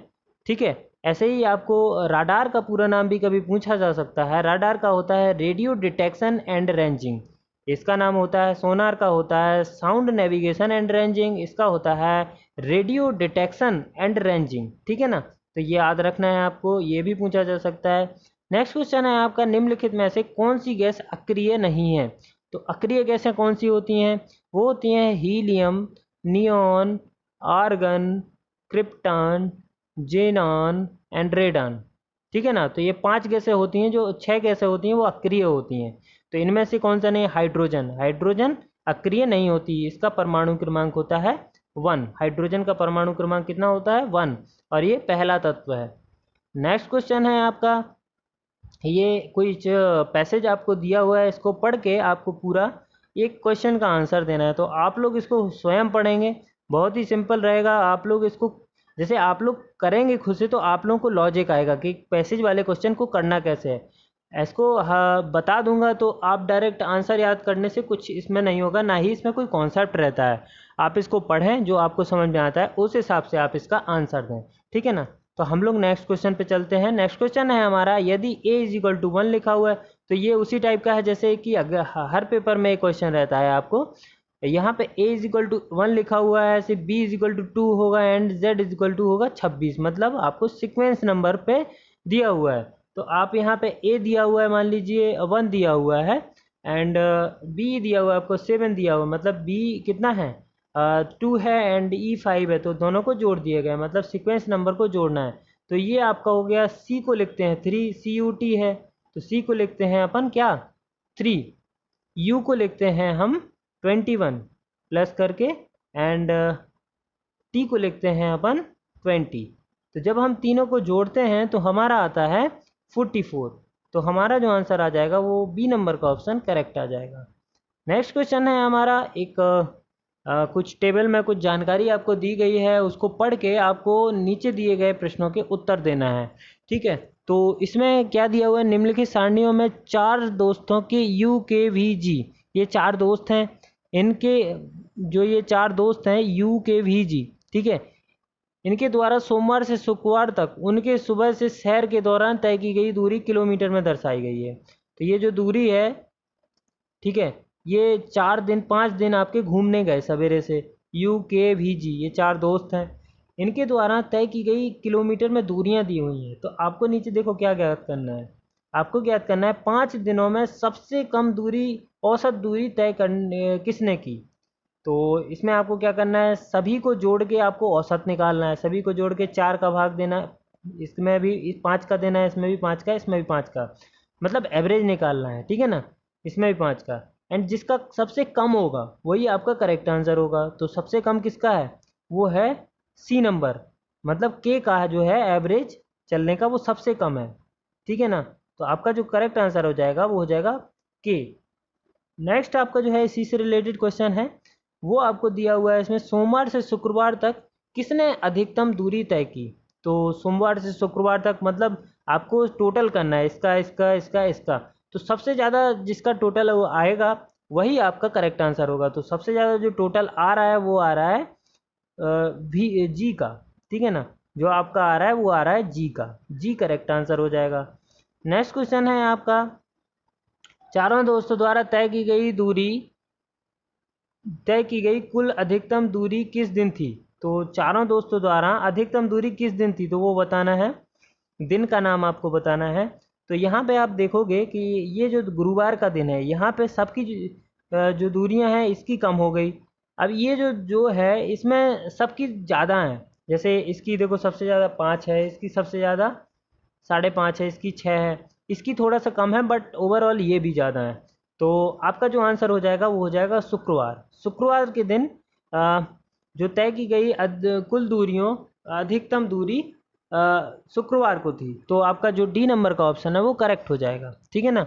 ठीक है। ऐसे ही आपको राडार का पूरा नाम भी कभी पूछा जा सकता है। राडार का होता है रेडियो डिटेक्शन एंड रेंजिंग, इसका नाम होता है। सोनार का होता है साउंड नेविगेशन एंड रेंजिंग, इसका होता है रेडियो डिटेक्शन एंड रेंजिंग, ठीक है ना। तो ये याद रखना है आपको, ये भी पूछा जा सकता है। नेक्स्ट क्वेश्चन है आपका, निम्नलिखित में से कौन सी गैस अक्रिय नहीं है? तो अक्रिय गैसें कौन सी होती हैं? वो होती हैं helium, neon, argon, krypton, xenon and radon, ठीक है ना। तो ये 5 गैसें होती हैं, जो 6 गैसें होती हैं वो अक्रिय होती हैं। तो इनमें से कौन सा नहीं? हाइड्रोजन। हाइड्रोजन अक्रिय नहीं होती, इसका परमाणु क्रमांक होता है 1। हाइड्रोजन का परमाणु क्रमांक कितना होता है? 1, और ये पहला तत्व है। नेक्स्ट क्वेश्चन है आपका, ये कुछ पैसेज आपको दिया हुआ है, इसको पढ़ के आपको पूरा एक क्वेश्चन का आंसर देना है। तो आप लोग इसको स्वयं पढ़ेंगे, बहुत ही सिंपल रहेगा। आप लोग इसको जैसे आप लोग करेंगे खुद से तो आप लोगों को लॉजिक आएगा कि पैसेज वाले क्वेश्चन को करना कैसे है। इसको बता दूंगा तो आप डायरेक्ट आंसर याद करने से कुछ इसमें नहीं होगा, ना ही इसमें कोई कॉन्सेप्ट रहता है। आप इसको पढ़ें, जो आपको समझ में आता है उस हिसाब से आप इसका आंसर दें, ठीक है ना। तो हम लोग नेक्स्ट क्वेश्चन पे चलते हैं। नेक्स्ट क्वेश्चन है हमारा, यदि a = 1 लिखा हुआ है तो ये उसी टाइप का है जैसे कि अगर हर पेपर में एक क्वेश्चन रहता है आपको, यहाँ पे a = 1 लिखा हुआ है, सिर्फ b = 2 होगा एंड z होगा 26, मतलब आपको सीक्वेंस नंबर पे दिया हुआ है। तो आप यहाँ पे a दिया हुआ है, मान लीजिए 1 दिया हुआ है एंड b दिया हुआ है आपको 7 दिया हुआ है, मतलब b कितना है 2 है एंड e 5 है, तो दोनों को जोड़ दिए गए, मतलब सीक्वेंस नंबर को जोड़ना है। तो ये आपका हो गया, c को लिखते हैं 3, CUT है तो c को लिखते हैं अपन क्या 3, u को लिखते हैं हम 21 प्लस करके एंड t को लिखते हैं अपन 20। तो जब हम तीनों को जोड़ते हैं तो हमारा आता है 44। तो हमारा जो आंसर आ जाएगा वो बी नंबर का ऑप्शन करेक्ट आ जाएगा। नेक्स्ट क्वेश्चन है हमारा, एक कुछ टेबल में कुछ जानकारी आपको दी गई है, उसको पढ़ के आपको नीचे दिए गए प्रश्नों के उत्तर देना है, ठीक है। तो इसमें क्या दिया हुआ है, निम्नलिखित सारणियों में 4 दोस्तों के UKVG, ये 4 दोस्त हैं, इनके जो ये 4 दोस्त हैं UKVG, ठीक है, इनके द्वारा सोमवार से शुक्रवार तक उनके सुबह से सैर के दौरान तय की गई दूरी किलोमीटर में दर्शाई गई है। तो ये जो दूरी है, ठीक है, ये 5 दिन आपके घूमने गए सवेरे से, यू के भी जी, ये 4 दोस्त हैं, इनके द्वारा तय की गई किलोमीटर में दूरियां दी हुई हैं। तो आपको नीचे देखो क्या ज्ञात करना है, आपको ज्ञात करना है 5 दिनों में सबसे कम दूरी, औसत दूरी तय करने किसने की। तो इसमें आपको क्या करना है, सभी को जोड़ के आपको औसत निकालना है, सभी को जोड़ के 4 का भाग देना, इसमें भी 5 का देना है, इसमें भी 5 का, इसमें भी 5 का, मतलब एवरेज निकालना है, ठीक है ना, इसमें भी 5 का। एंड जिसका सबसे कम होगा वही आपका करेक्ट आंसर होगा। तो सबसे कम किसका है, वो है सी नंबर, मतलब के का जो है एवरेज चलने का वो सबसे कम है, ठीक है ना। तो आपका जो करेक्ट आंसर हो जाएगा वो हो जाएगा के। नेक्स्ट आपका जो है इसी से रिलेटेड क्वेश्चन है, वो आपको दिया हुआ है इसमें, सोमवार से शुक्रवार तक किसने अधिकतम दूरी तय की। तो सोमवार से शुक्रवार तक मतलब आपको टोटल करना है, इसका इसका इसका इसका, तो सबसे ज़्यादा जिसका टोटल आएगा वही आपका करेक्ट आंसर होगा। तो सबसे ज़्यादा जो टोटल आ रहा है वो आ रहा है भी जी का, ठीक है ना, जो आपका आ रहा है वो आ रहा है जी का, जी करेक्ट आंसर हो जाएगा। नेक्स्ट क्वेश्चन है आपका, चारों दोस्तों द्वारा तय की गई कुल अधिकतम दूरी किस दिन थी। तो चारों दोस्तों द्वारा अधिकतम दूरी किस दिन थी, तो वो बताना है, दिन का नाम आपको बताना है। तो यहाँ पे आप देखोगे कि ये जो गुरुवार का दिन है, यहाँ पे सबकी जो दूरियां हैं इसकी कम हो गई। अब ये जो है इसमें सबकी ज़्यादा है, जैसे इसकी देखो सबसे ज़्यादा 5 है, इसकी सबसे ज़्यादा 5.5 है, इसकी 6 है, इसकी थोड़ा सा कम है, बट ओवरऑल ये भी ज़्यादा है। तो आपका जो आंसर हो जाएगा वो हो जाएगा शुक्रवार। शुक्रवार के दिन जो तय की गई कुल दूरियों अधिकतम दूरी शुक्रवार को थी। तो आपका जो डी नंबर का ऑप्शन है वो करेक्ट हो जाएगा, ठीक है ना।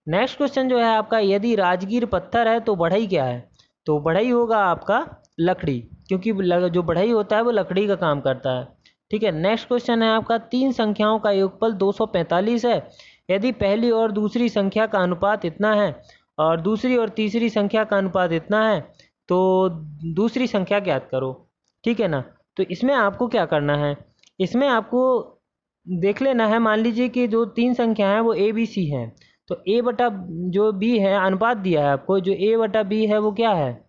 नेक्स्ट क्वेश्चन जो है आपका, यदि राजगीर पत्थर है तो बढ़ई क्या है। तो बढ़ई होगा आपका लकड़ी, क्योंकि जो बढ़ई होता है वो लकड़ी का काम करता है, ठीक है। नेक्स्ट क्वेश्चन है आपका, 3 संख्याओं का योगफल 245 है, यदि पहली और दूसरी संख्या का अनुपात इतना है और दूसरी और तीसरी संख्या का अनुपात इतना है, तो दूसरी संख्या ज्ञात करो, ठीक है ना। तो इसमें आपको क्या करना है, इसमें आपको देख लेना है, मान लीजिए कि जो 3 संख्या हैं वो ए बी सी हैं, तो ए बटा जो बी है अनुपात दिया है आपको, जो ए बटा बी है वो क्या है,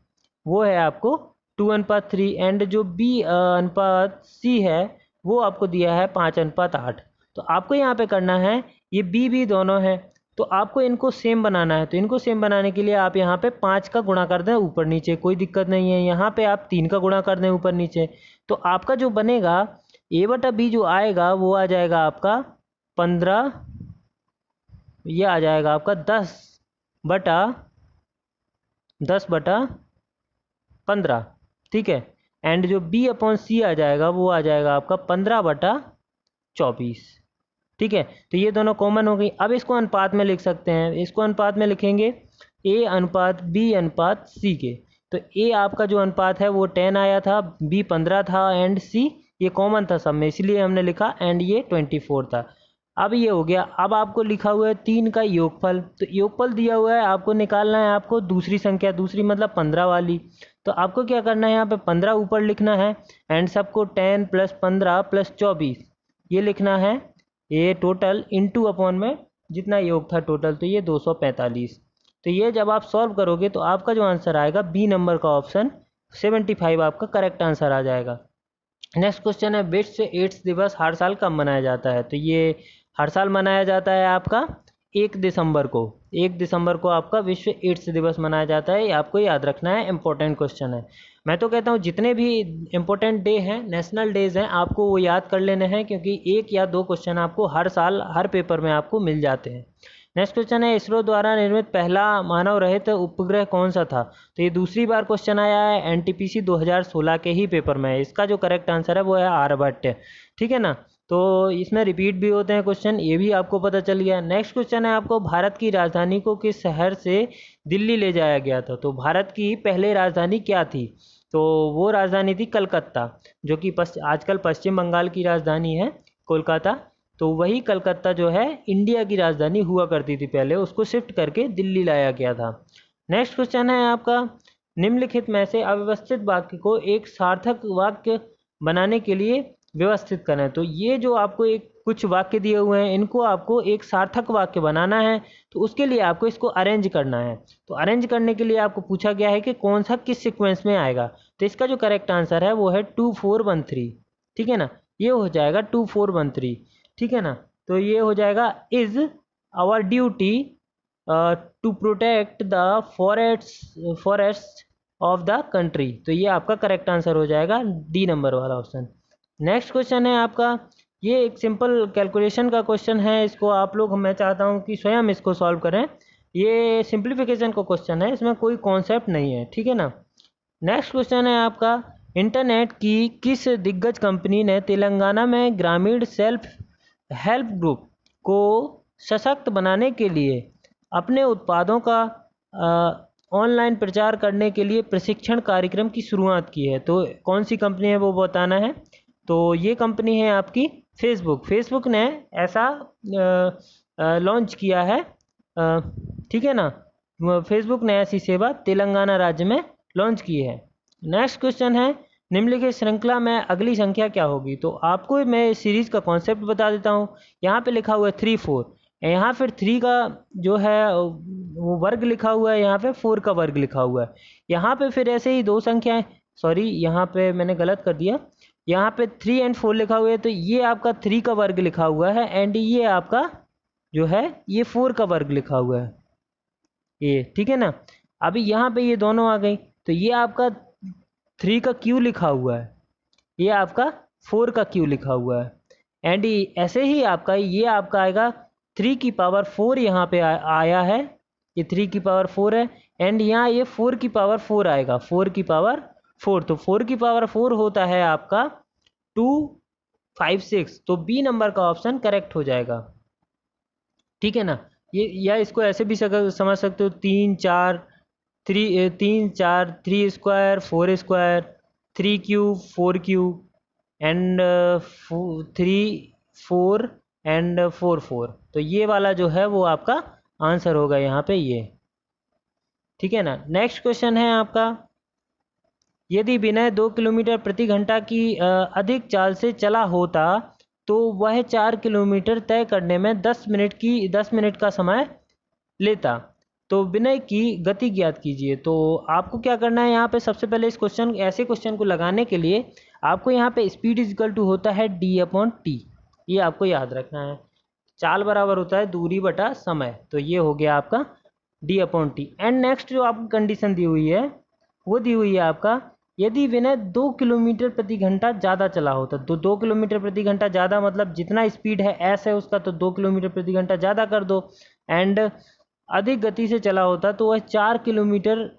वो है आपको 2:3, एंड जो बी अनुपात सी है वो आपको दिया है 5:8। तो आपको यहाँ पे करना है, ये बी दोनों है, तो आपको इनको सेम बनाना है। तो इनको सेम बनाने के लिए आप यहाँ पे 5 का गुणा कर दें ऊपर नीचे, कोई दिक्कत नहीं है। यहाँ पे आप 3 का गुणा कर दें ऊपर नीचे, तो आपका जो बनेगा ए बटा बी जो आएगा वो आ जाएगा आपका 15, ये आ जाएगा आपका 10/15, ठीक है। एंड जो बी अपॉन सी आ जाएगा वो आ जाएगा आपका 15/24, ठीक है। तो ये दोनों कॉमन हो गई। अब इसको अनुपात में लिख सकते हैं, इसको अनुपात में लिखेंगे ए अनुपात बी अनुपात सी के। तो ए आपका जो अनुपात है वो 10 आया था, बी 15 था, एंड सी ये कॉमन था सब में, इसलिए हमने लिखा, एंड ये 24 था। अब ये हो गया। अब आपको लिखा हुआ है 3 का योगफल, तो योगफल दिया हुआ है, आपको निकालना है आपको दूसरी संख्या, दूसरी मतलब 15 वाली। तो आपको क्या करना है, यहाँ पे 15 ऊपर लिखना है, एंड सबको 10 + 15 + 24 ये लिखना है, ये टोटल इंटू अपॉन में जितना योग था टोटल, तो ये 245। तो ये जब आप सॉल्व करोगे तो आपका जो आंसर आएगा बी नंबर का ऑप्शन 75 आपका करेक्ट आंसर आ जाएगा। नेक्स्ट क्वेश्चन है, विश्व एड्स दिवस हर साल कब मनाया जाता है। तो ये हर साल मनाया जाता है आपका 1 दिसंबर को। 1 दिसंबर को आपका विश्व एड्स दिवस मनाया जाता है, ये आपको याद रखना है, इंपॉर्टेंट क्वेश्चन है। मैं तो कहता हूँ जितने भी इंपॉर्टेंट डे हैं, नेशनल डेज हैं, आपको वो याद कर लेने हैं, क्योंकि 1 या 2 क्वेश्चन आपको हर साल हर पेपर में आपको मिल जाते हैं। नेक्स्ट क्वेश्चन है, इसरो द्वारा निर्मित पहला मानव रहित उपग्रह कौन सा था। तो ये दूसरी बार क्वेश्चन आया है, एनटीपीसी 2016 के ही पेपर में है। इसका जो करेक्ट आंसर है वो है आर्यभट्ट, ठीक है ना। तो इसमें रिपीट भी होते हैं क्वेश्चन, ये भी आपको पता चल गया। नेक्स्ट क्वेश्चन है आपको, भारत की राजधानी को किस शहर से दिल्ली ले जाया गया था। तो भारत की पहले राजधानी क्या थी, तो वो राजधानी थी कलकत्ता, जो कि आजकल पश्चिम बंगाल की राजधानी है कोलकाता। तो वही कलकत्ता जो है इंडिया की राजधानी हुआ करती थी पहले, उसको शिफ्ट करके दिल्ली लाया गया था। नेक्स्ट क्वेश्चन है आपका, निम्नलिखित में से अव्यवस्थित वाक्य को एक सार्थक वाक्य बनाने के लिए व्यवस्थित करें। तो ये जो आपको एक कुछ वाक्य दिए हुए हैं, इनको आपको एक सार्थक वाक्य बनाना है, तो उसके लिए आपको इसको अरेंज करना है। तो अरेंज करने के लिए आपको पूछा गया है कि कौन सा किस सीक्वेंस में आएगा। तो इसका जो करेक्ट आंसर है वो है 2413। ठीक है ना, ये हो जाएगा 2413। ठीक है ना, तो ये हो जाएगा is our duty to protect the forest of the country. तो ये आपका करेक्ट आंसर हो जाएगा डी नंबर वाला ऑप्शन। नेक्स्ट क्वेश्चन है आपका, ये एक सिंपल कैलकुलेशन का क्वेश्चन है, इसको आप लोग, मैं चाहता हूँ कि स्वयं इसको सॉल्व करें। ये सिंप्लीफिकेशन का क्वेश्चन है, इसमें कोई कॉन्सेप्ट नहीं है। ठीक है ना। नेक्स्ट क्वेश्चन है आपका, इंटरनेट की किस दिग्गज कंपनी ने तेलंगाना में ग्रामीण सेल्फ हेल्प ग्रुप को सशक्त बनाने के लिए अपने उत्पादों का ऑनलाइन प्रचार करने के लिए प्रशिक्षण कार्यक्रम की शुरुआत की है। तो कौन सी कंपनी है वो बताना है। तो ये कंपनी है आपकी फेसबुक। फेसबुक ने ऐसा लॉन्च किया है। ठीक है ना, फेसबुक ने ऐसी सेवा तेलंगाना राज्य में लॉन्च की है। नेक्स्ट क्वेश्चन है, निम्नलिखित श्रृंखला में अगली संख्या क्या होगी। तो आपको मैं सीरीज का कॉन्सेप्ट बता देता हूँ। यहाँ पे लिखा हुआ है 3 4, यहाँ फिर 3 का जो है वो वर्ग लिखा हुआ है, यहाँ पे 4 का वर्ग लिखा हुआ है। यहाँ पे फिर ऐसे ही दो संख्याएं, सॉरी यहाँ पे मैंने गलत कर दिया, यहाँ पे 3 और 4 लिखा हुआ है, तो ये आपका 3 का वर्ग लिखा हुआ है, एंड ये आपका जो है ये 4 का वर्ग लिखा हुआ है ये। ठीक है ना, अभी यहाँ पे ये दोनों आ गई, तो ये आपका 3 का क्यू लिखा हुआ है, ये आपका 4 का क्यू लिखा हुआ है, एंड ऐसे ही आपका ये आपका आएगा 3 की पावर 4 यहाँ पे आया है, ये 3 की पावर 4 है, एंड यहाँ ये 4 की पावर 4 आएगा, 4 की पावर 4। तो 4 की पावर 4 होता है आपका 256। तो बी नंबर का ऑप्शन करेक्ट हो जाएगा। ठीक है ना, ये या इसको ऐसे भी समझ सकते हो, 3 4 3 square 4 square 3 cube 4 cube and 3 4 and 4 4। तो ये वाला जो है वो आपका आंसर होगा यहाँ पे ये। ठीक है ना। नेक्स्ट क्वेश्चन है आपका, यदि विनय 2 किलोमीटर प्रति घंटा की अधिक चाल से चला होता तो वह 4 किलोमीटर तय करने में 10 मिनट का समय लेता। तो विनय की गति ज्ञात कीजिए। तो आपको क्या करना है, यहाँ पे सबसे पहले इस क्वेश्चन को लगाने के लिए आपको यहाँ पे स्पीड इज इक्वल टू होता है d/t। ये आपको याद रखना है। चाल बराबर होता है दूरी बटा समय, तो ये हो गया आपका d/t। एंड नेक्स्ट जो आपको कंडीशन दी हुई है वो दी हुई है आपका, यदि विनय 2 किलोमीटर प्रति घंटा ज़्यादा चला होता, तो 2 किलोमीटर प्रति घंटा ज़्यादा मतलब जितना स्पीड है एस है उसका, तो 2 किलोमीटर प्रति घंटा ज़्यादा कर दो, एंड अधिक गति से चला होता तो वह 4 किलोमीटर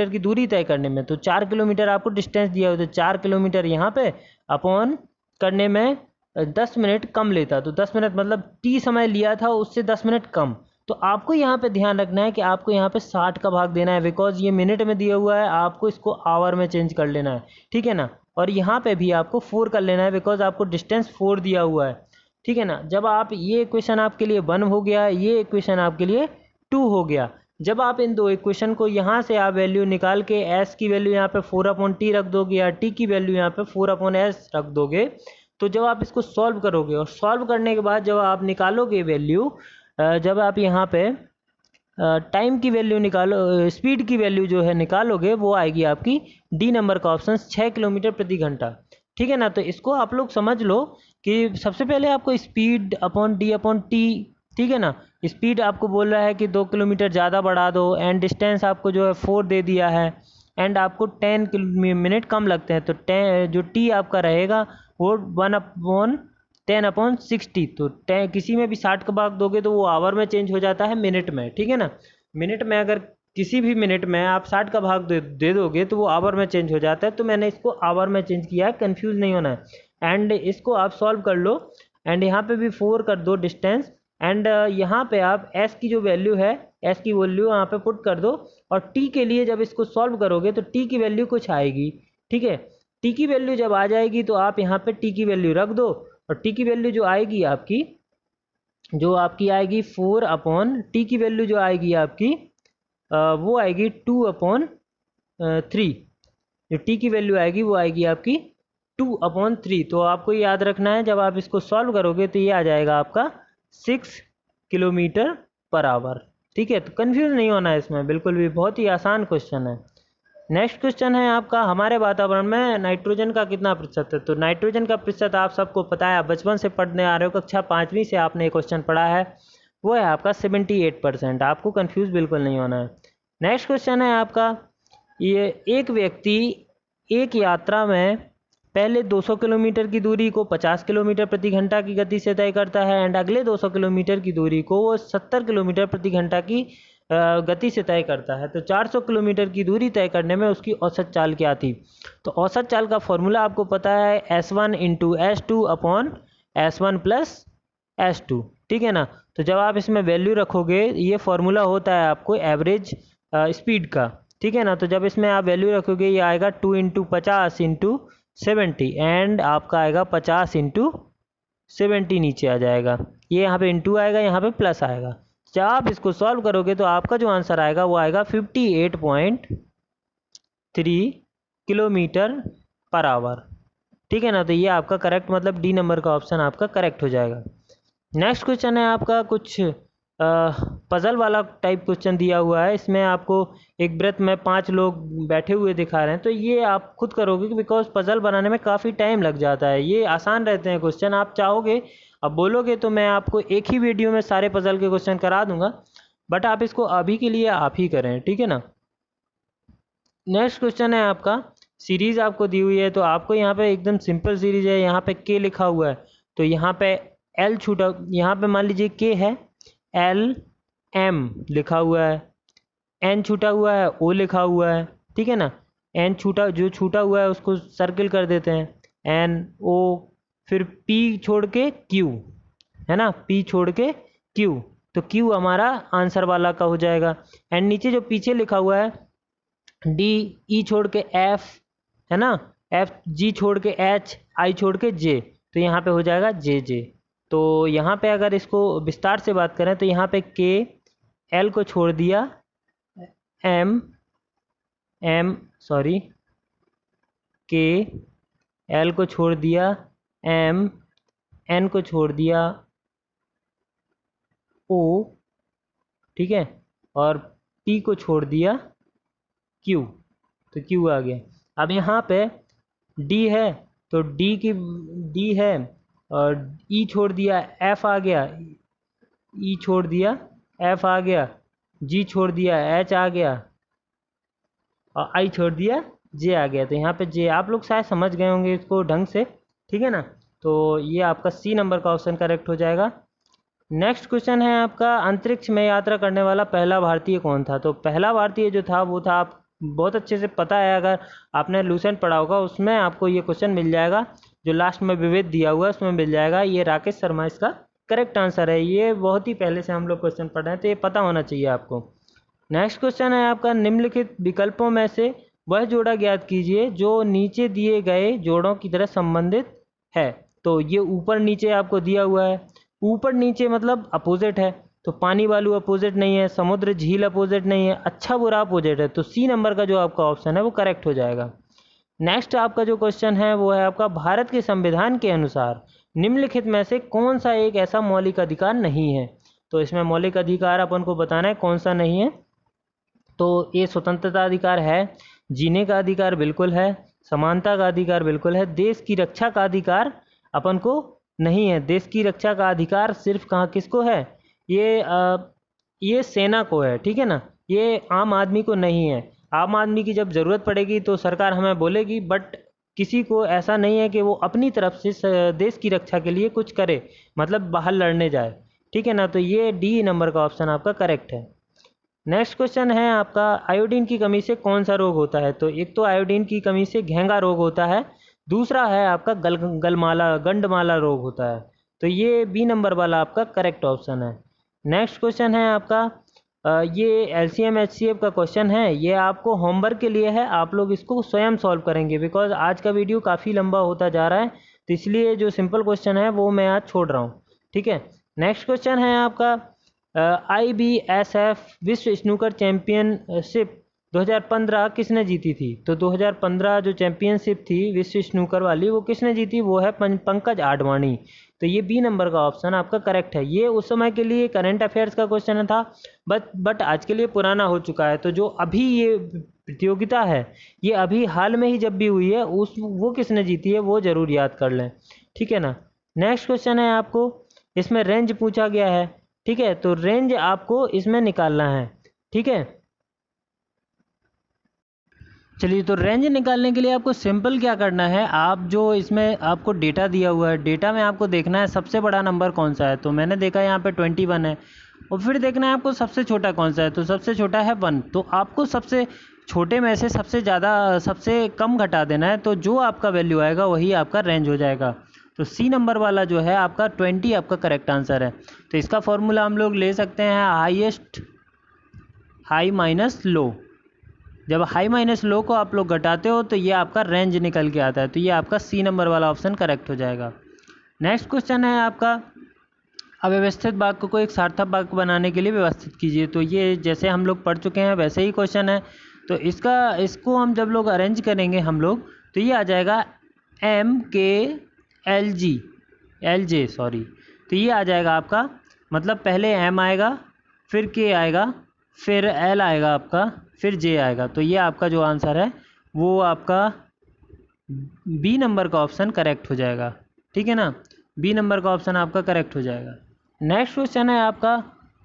की दूरी तय करने में, तो 4 किलोमीटर आपको डिस्टेंस दिया हो, तो 4 किलोमीटर यहाँ पे अपॉन करने में 10 मिनट कम लेता, तो 10 मिनट मतलब टी समय लिया था उससे 10 मिनट कम। तो आपको यहाँ पे ध्यान रखना है कि आपको यहाँ पे 60 का भाग देना है, बिकॉज ये मिनट में दिया हुआ है, आपको इसको आवर में चेंज कर लेना है। ठीक है ना, और यहाँ पे भी आपको 4 कर लेना है, बिकॉज आपको डिस्टेंस 4 दिया हुआ है। ठीक है ना, जब आप ये इक्वेशन आपके लिए 1 हो गया, ये इक्वेशन आपके लिए 2 हो गया। जब आप इन दो इक्वेशन को यहाँ से आप वैल्यू निकाल के एस की वैल्यू यहाँ पे 4/t रख दोगे या टी की वैल्यू यहाँ पे 4/s रख दोगे, तो जब आप इसको सॉल्व करोगे और सॉल्व करने के बाद जब आप निकालोगे वैल्यू, जब आप यहाँ पे टाइम की वैल्यू निकालो, स्पीड की वैल्यू जो है निकालोगे, वो आएगी आपकी डी नंबर का ऑप्शन 6 किलोमीटर प्रति घंटा। ठीक है ना, तो इसको आप लोग समझ लो कि सबसे पहले आपको स्पीड अपॉन d/t, ठीक है ना, स्पीड आपको बोल रहा है कि 2 किलोमीटर ज़्यादा बढ़ा दो, एंड डिस्टेंस आपको जो है 4 दे दिया है, एंड आपको 10 मिनट कम लगते हैं, तो जो t आपका रहेगा वो 1/10/60। तो किसी में भी 60 का भाग दोगे तो वो आवर में चेंज हो जाता है मिनट में। ठीक है ना, मिनट में अगर किसी भी मिनट में आप 60 का भाग दे दोगे तो वो आवर में चेंज हो जाता है, तो मैंने इसको आवर में चेंज किया है, कंफ्यूज नहीं होना है। एंड इसको आप सॉल्व कर लो, एंड यहाँ पे भी 4 कर दो डिस्टेंस, एंड यहाँ पे आप s की जो वैल्यू है, s की वैल्यू यहाँ पे पुट कर दो, और t के लिए जब इसको सॉल्व करोगे तो t की वैल्यू कुछ आएगी। ठीक है, t की वैल्यू जब आ जाएगी तो आप यहाँ पे t की वैल्यू रख दो, और t की वैल्यू जो आएगी आपकी 4/t की वैल्यू जो आएगी आपकी वो आएगी 2/3। जो टी की वैल्यू आएगी वो आएगी आपकी 2/3। तो आपको याद रखना है, जब आप इसको सॉल्व करोगे तो ये आ जाएगा आपका 6 किलोमीटर पर आवर। ठीक है, तो कन्फ्यूज़ नहीं होना है इसमें बिल्कुल भी, बहुत ही आसान क्वेश्चन है। नेक्स्ट क्वेश्चन है आपका, हमारे वातावरण में नाइट्रोजन का कितना प्रतिशत है। तो नाइट्रोजन का प्रतिशत आप सबको पता है, आप बचपन से पढ़ने आ रहे हो, कक्षा 5वीं से आपने ये क्वेश्चन पढ़ा है, वो है आपका 78%। आपको कंफ्यूज बिल्कुल नहीं होना है। नेक्स्ट क्वेश्चन है आपका, ये एक व्यक्ति एक यात्रा में पहले 200 किलोमीटर की दूरी को 50 किलोमीटर प्रति घंटा की गति से तय करता है, एंड अगले 200 किलोमीटर की दूरी को वो 70 किलोमीटर प्रति घंटा की गति से तय करता है। तो 400 किलोमीटर की दूरी तय करने में उसकी औसत चाल क्या थी। तो औसत चाल का फॉर्मूला आपको पता है, S1 × S2 upon S1 + S2। ठीक है ना। तो जब आप इसमें वैल्यू रखोगे, ये फॉर्मूला होता है आपको एवरेज स्पीड का। ठीक है ना। तो जब इसमें आप वैल्यू रखोगे, ये आएगा 2 × 50 × 70, एंड आपका आएगा 50 × 70 नीचे आ जाएगा। ये यहाँ पे इंटू आएगा, यहाँ पे प्लस आएगा। जब आप इसको सॉल्व करोगे तो आपका जो आंसर आएगा वो आएगा 58.3 किलोमीटर पर आवर। ठीक है ना। तो ये आपका करेक्ट, मतलब डी नंबर का ऑप्शन आपका करेक्ट हो जाएगा। नेक्स्ट क्वेश्चन है आपका कुछ पज़ल वाला टाइप क्वेश्चन दिया हुआ है। इसमें आपको एक व्रत में 5 लोग बैठे हुए दिखा रहे हैं। तो ये आप खुद करोगे, बिकॉज पज़ल बनाने में काफ़ी टाइम लग जाता है। ये आसान रहते हैं क्वेश्चन, आप चाहोगे अब बोलोगे तो मैं आपको एक ही वीडियो में सारे पज़ल के क्वेश्चन करा दूंगा, बट आप इसको अभी के लिए आप ही करें। ठीक है ना। नेक्स्ट क्वेश्चन है आपका, सीरीज़ आपको दी हुई है, तो आपको यहाँ पे एकदम सिंपल सीरीज है। यहाँ पे के लिखा हुआ है, तो यहाँ पे एल छूटा, यहाँ पे मान लीजिए के है, LM लिखा हुआ है, N छूटा हुआ है, O लिखा हुआ है। ठीक है ना। N छूटा, जो छूटा हुआ है उसको सर्किल कर देते हैं, NO, फिर P छोड़ के Q, है ना, P छोड़ के Q, तो Q हमारा आंसर वाला का हो जाएगा। एंड नीचे जो पीछे लिखा हुआ है D, E छोड़ के F, है ना, F, G छोड़ के H, I छोड़ के J, तो यहाँ पे हो जाएगा JJ। तो यहाँ पे अगर इसको विस्तार से बात करें तो यहाँ पे K, L को छोड़ दिया, K, L को छोड़ दिया, M, N को छोड़ दिया, O, ठीक है, और P को छोड़ दिया Q, तो Q आ गया। अब यहाँ पे D है, तो D है, और E छोड़ दिया, F आ गया, E छोड़ दिया, F आ गया, G छोड़ दिया, H आ गया, और I छोड़ दिया, J आ गया। तो यहाँ पे J, आप लोग शायद समझ गए होंगे इसको ढंग से। ठीक है ना। तो ये आपका C नंबर का ऑप्शन करेक्ट हो जाएगा। नेक्स्ट क्वेश्चन है आपका, अंतरिक्ष में यात्रा करने वाला पहला भारतीय कौन था। तो पहला भारतीय जो था वो था, आप बहुत अच्छे से पता है, अगर आपने लूसेंट पढ़ा होगा उसमें आपको ये क्वेश्चन मिल जाएगा, जो लास्ट में विविध दिया हुआ है उसमें मिल जाएगा। ये राकेश शर्मा इसका करेक्ट आंसर है। ये बहुत ही पहले से हम लोग क्वेश्चन पढ़ रहे हैं, तो ये पता होना चाहिए आपको। नेक्स्ट क्वेश्चन है आपका, निम्नलिखित विकल्पों में से वह जोड़ा ज्ञात कीजिए जो नीचे दिए गए जोड़ों की तरह संबंधित है। तो ये ऊपर नीचे आपको दिया हुआ है, ऊपर नीचे मतलब अपोजिट है, तो पानी वालू अपोजिट नहीं है, समुद्र झील अपोजिट नहीं है, अच्छा बुरा अपोजिट है। तो C नंबर का जो आपका ऑप्शन है वो करेक्ट हो जाएगा। नेक्स्ट आपका जो क्वेश्चन है वो है आपका, भारत के संविधान के अनुसार निम्नलिखित में से कौन सा एक ऐसा मौलिक अधिकार नहीं है। तो इसमें मौलिक अधिकार अपन को बताना है कौन सा नहीं है। तो ये स्वतंत्रता अधिकार है, जीने का अधिकार बिल्कुल है, समानता का अधिकार बिल्कुल है, देश की रक्षा का अधिकार अपन को नहीं है। देश की रक्षा का अधिकार सिर्फ कहाँ किसको है, ये सेना को है। ठीक है ना। ये आम आदमी को नहीं है। आम आदमी की जब ज़रूरत पड़ेगी तो सरकार हमें बोलेगी, बट किसी को ऐसा नहीं है कि वो अपनी तरफ से देश की रक्षा के लिए कुछ करे, मतलब बाहर लड़ने जाए। ठीक है ना। तो ये D नंबर का ऑप्शन आपका करेक्ट है। नेक्स्ट क्वेश्चन है आपका, आयोडीन की कमी से कौन सा रोग होता है। तो एक तो आयोडीन की कमी से घेंगा रोग होता है, दूसरा है आपका गंडमाला रोग होता है। तो ये B नंबर वाला आपका करेक्ट ऑप्शन है। नेक्स्ट क्वेश्चन है आपका, ये LCM HCF का क्वेश्चन है, ये आपको होमवर्क के लिए है, आप लोग इसको स्वयं सॉल्व करेंगे, बिकॉज आज का वीडियो काफ़ी लंबा होता जा रहा है, तो इसलिए जो सिंपल क्वेश्चन है वो मैं आज छोड़ रहा हूँ। ठीक है। नेक्स्ट क्वेश्चन है आपका, IBSF विश्व स्नूकर चैंपियनशिप 2015 किसने जीती थी? तो 2015 जो चैंपियनशिप थी विश्व स्नूकर वाली, वो किसने जीती? वो है पंकज आडवाणी। तो ये बी नंबर का ऑप्शन आपका करेक्ट है। ये उस समय के लिए करंट अफेयर्स का क्वेश्चन था, बट आज के लिए पुराना हो चुका है। तो जो अभी ये प्रतियोगिता है, ये अभी हाल में ही जब भी हुई है, वो किसने जीती है वो ज़रूर याद कर लें, ठीक है ना। नेक्स्ट क्वेश्चन है आपको, इसमें रेंज पूछा गया है, ठीक है। तो रेंज आपको इसमें निकालना है, ठीक है। चलिए, तो रेंज निकालने के लिए आपको सिंपल क्या करना है, आप जो इसमें आपको डेटा दिया हुआ है, डेटा में आपको देखना है सबसे बड़ा नंबर कौन सा है। तो मैंने देखा यहाँ पे 21 है, और फिर देखना है आपको सबसे छोटा कौन सा है। तो सबसे छोटा है 1, तो आपको सबसे छोटे में से सबसे ज़्यादा सबसे कम घटा देना है। तो जो आपका वैल्यू आएगा वही आपका रेंज हो जाएगा। तो सी नंबर वाला जो है आपका 20 आपका करेक्ट आंसर है। तो इसका फॉर्मूला हम लोग ले सकते हैं, हाई माइनस लो। जब हाई माइनस लो को आप लोग घटाते हो तो ये आपका रेंज निकल के आता है। तो ये आपका सी नंबर वाला ऑप्शन करेक्ट हो जाएगा। नेक्स्ट क्वेश्चन है आपका, अव्यवस्थित वाक्य को एक सार्थक वाक्य बनाने के लिए व्यवस्थित कीजिए। तो ये जैसे हम लोग पढ़ चुके हैं वैसे ही क्वेश्चन है। तो इसको हम जब लोग अरेंज करेंगे हम लोग, तो ये आ जाएगा LJ सॉरी। तो ये आ जाएगा आपका, मतलब पहले M आएगा, फिर K आएगा, फिर L आएगा आपका, फिर J आएगा। तो ये आपका जो आंसर है वो आपका बी नंबर का ऑप्शन करेक्ट हो जाएगा, ठीक है ना। बी नंबर का ऑप्शन आपका करेक्ट हो जाएगा। नेक्स्ट क्वेश्चन है आपका,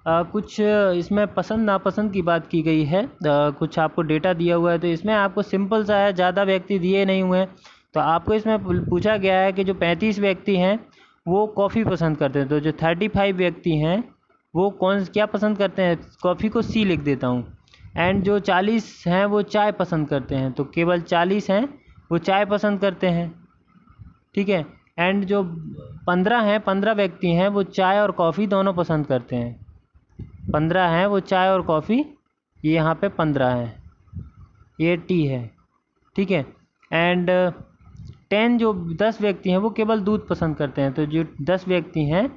कुछ इसमें पसंद नापसंद की बात की गई है। कुछ आपको डेटा दिया हुआ है, तो इसमें आपको सिंपल सा है, ज़्यादा व्यक्ति दिए नहीं हुए। तो आपको इसमें पूछा गया है कि जो 35 व्यक्ति हैं वो कॉफ़ी पसंद करते हैं। तो जो 35 व्यक्ति हैं वो क्या पसंद करते हैं? कॉफ़ी को सी लिख देता हूँ। एंड जो 40 हैं वो चाय पसंद करते हैं। तो केवल 40 हैं वो चाय पसंद करते हैं, ठीक है। एंड जो 15 व्यक्ति हैं वो चाय और कॉफ़ी दोनों पसंद करते हैं। 15 हैं वो चाय और कॉफ़ी, ये यहाँ पे 15 है, ये टी है, ठीक है। एंड 10 व्यक्ति हैं वो केवल दूध पसंद करते हैं। तो जो 10 व्यक्ति हैं,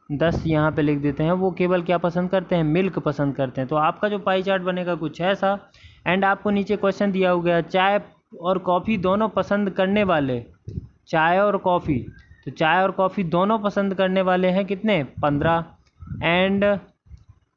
10 यहाँ पे लिख देते हैं, वो केवल क्या पसंद करते हैं? मिल्क पसंद करते हैं। तो आपका जो पाई चार्ट बनेगा कुछ ऐसा। एंड आपको नीचे क्वेश्चन दिया हुआ है, चाय और कॉफ़ी दोनों पसंद करने वाले, चाय और कॉफ़ी, तो चाय और कॉफ़ी दोनों पसंद करने वाले हैं कितने? 15। एंड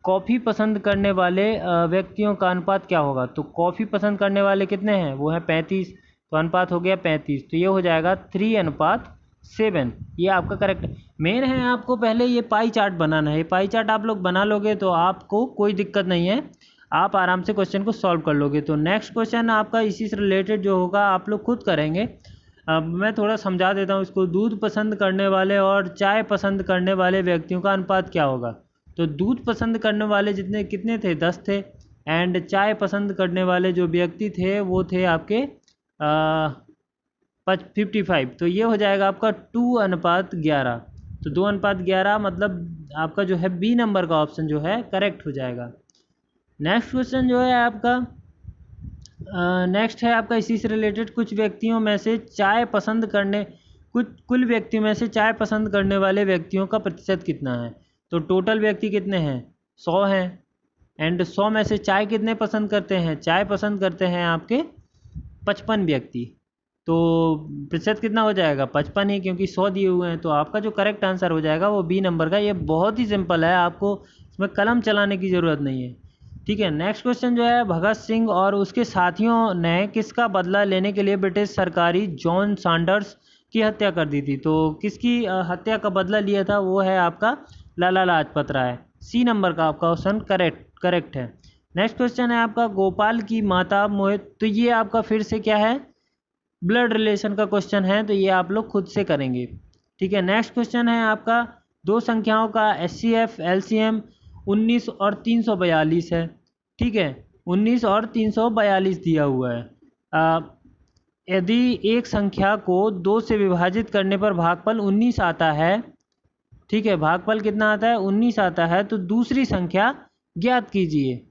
कॉफ़ी पसंद करने वाले व्यक्तियों का अनुपात क्या होगा? तो कॉफ़ी पसंद करने वाले कितने हैं? वो है 35, तो अनुपात हो गया 35। तो ये हो जाएगा 3:7। ये आपका करेक्ट। मेन है आपको पहले ये पाई चार्ट बनाना है। ये पाई चार्ट आप लोग बना लोगे तो आपको कोई दिक्कत नहीं है, आप आराम से क्वेश्चन को सॉल्व कर लोगे। तो नेक्स्ट क्वेश्चन आपका इसी से रिलेटेड जो होगा आप लोग खुद करेंगे। मैं थोड़ा समझा देता हूँ इसको। दूध पसंद करने वाले और चाय पसंद करने वाले व्यक्तियों का अनुपात क्या होगा? तो दूध पसंद करने वाले कितने थे? 10 थे। एंड चाय पसंद करने वाले जो व्यक्ति थे वो थे आपके 55। तो ये हो जाएगा आपका 2:11। तो 2:11 मतलब आपका जो है बी नंबर का ऑप्शन जो है करेक्ट हो जाएगा। नेक्स्ट क्वेश्चन जो है आपका, नेक्स्ट है आपका इसी से रिलेटेड, कुल व्यक्तियों में से चाय पसंद करने वाले व्यक्तियों का प्रतिशत कितना है? तो टोटल व्यक्ति कितने हैं? 100 हैं। एंड 100 में से चाय कितने पसंद करते हैं? चाय पसंद करते हैं आपके 55 व्यक्ति। तो प्रतिशत कितना हो जाएगा? 55 ही, क्योंकि 100 दिए हुए हैं। तो आपका जो करेक्ट आंसर हो जाएगा वो बी नंबर का। ये बहुत ही सिंपल है, आपको इसमें कलम चलाने की ज़रूरत नहीं है, ठीक है। नेक्स्ट क्वेश्चन जो है, भगत सिंह और उसके साथियों ने किसका बदला लेने के लिए ब्रिटिश सरकारी जॉन सैंडर्स की हत्या कर दी थी? तो किसकी हत्या का बदला लिया था? वो है आपका लाला लाजपत राय। सी नंबर का आपका ऑप्शन करेक्ट है। नेक्स्ट क्वेश्चन है आपका, गोपाल की माता मोहित। तो ये आपका फिर से क्या है? ब्लड रिलेशन का क्वेश्चन है, तो ये आप लोग खुद से करेंगे, ठीक है। नेक्स्ट क्वेश्चन है आपका, दो संख्याओं का HCF LCM 19 और 342 है, ठीक है। 19 और 342 दिया हुआ है। यदि एक संख्या को 2 से विभाजित करने पर भागफल 19 आता है, ठीक है, भागफल कितना आता है? 19 आता है, तो दूसरी संख्या ज्ञात कीजिए।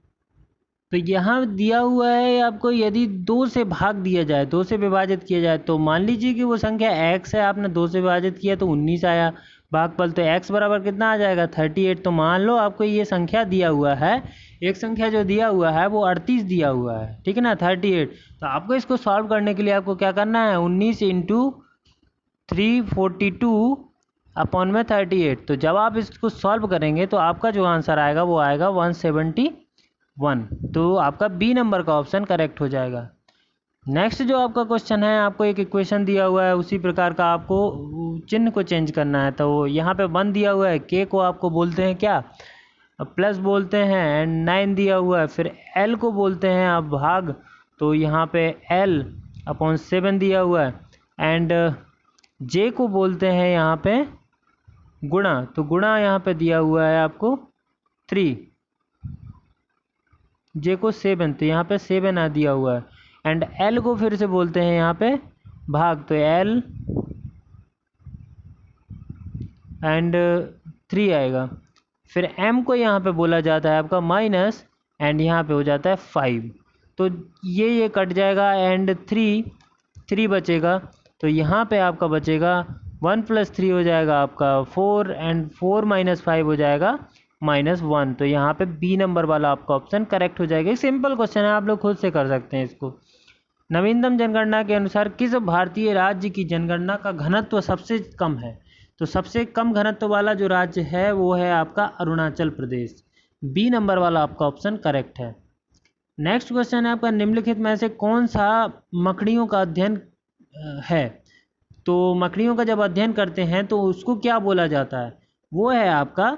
तो यहाँ दिया हुआ है आपको, यदि 2 से भाग दिया जाए, 2 से विभाजित किया जाए, तो मान लीजिए कि वो संख्या x है, आपने 2 से विभाजित किया तो 19 आया। भागफल, तो x बराबर कितना आ जाएगा 38। तो मान लो आपको ये संख्या दिया हुआ है, एक संख्या जो दिया हुआ है वो 38 दिया हुआ है, ठीक है ना, 38। तो आपको इसको सॉल्व करने के लिए आपको क्या करना है, 19 इंटू 342 अपॉन में 38। तो जब आप इसको सॉल्व करेंगे तो आपका जो आंसर आएगा वो आएगा 171। तो आपका बी नंबर का ऑप्शन करेक्ट हो जाएगा। नेक्स्ट जो आपका क्वेश्चन है, आपको एक इक्वेशन दिया हुआ है, उसी प्रकार का आपको चिन्ह को चेंज करना है। तो यहाँ पे 1 दिया हुआ है, के को आपको बोलते हैं क्या, प्लस बोलते हैं, एंड 9 दिया हुआ है, फिर एल को बोलते हैं आप भाग, तो यहाँ पे एल अपॉन 7 दिया हुआ है, एंड जे को बोलते हैं यहाँ पे गुणा, तो गुणा यहाँ पे दिया हुआ है आपको 3, जे को 7, तो यहाँ पे 7 आ दिया हुआ है, एंड एल को फिर से बोलते हैं यहाँ पे भाग, तो एल एंड 3 आएगा। फिर एम को यहाँ पे बोला जाता है आपका माइनस, एंड यहाँ पे हो जाता है 5। तो ये कट जाएगा, एंड 3 बचेगा, तो यहाँ पे आपका बचेगा 1 + 3 हो जाएगा आपका 4, एंड 4 - 5 हो जाएगा -1। तो यहाँ पे बी नंबर वाला आपका ऑप्शन करेक्ट हो जाएगा। सिंपल क्वेश्चन है, आप लोग खुद से कर सकते हैं इसको। नवीनतम जनगणना के अनुसार किस भारतीय राज्य की जनगणना का घनत्व सबसे कम है? तो सबसे कम घनत्व वाला जो राज्य है वो है आपका अरुणाचल प्रदेश। बी नंबर वाला आपका ऑप्शन करेक्ट है। नेक्स्ट क्वेश्चन है आपका, निम्नलिखित में से कौन सा मकड़ियों का अध्ययन है? तो मकड़ियों का जब अध्ययन करते हैं तो उसको क्या बोला जाता है? वो है आपका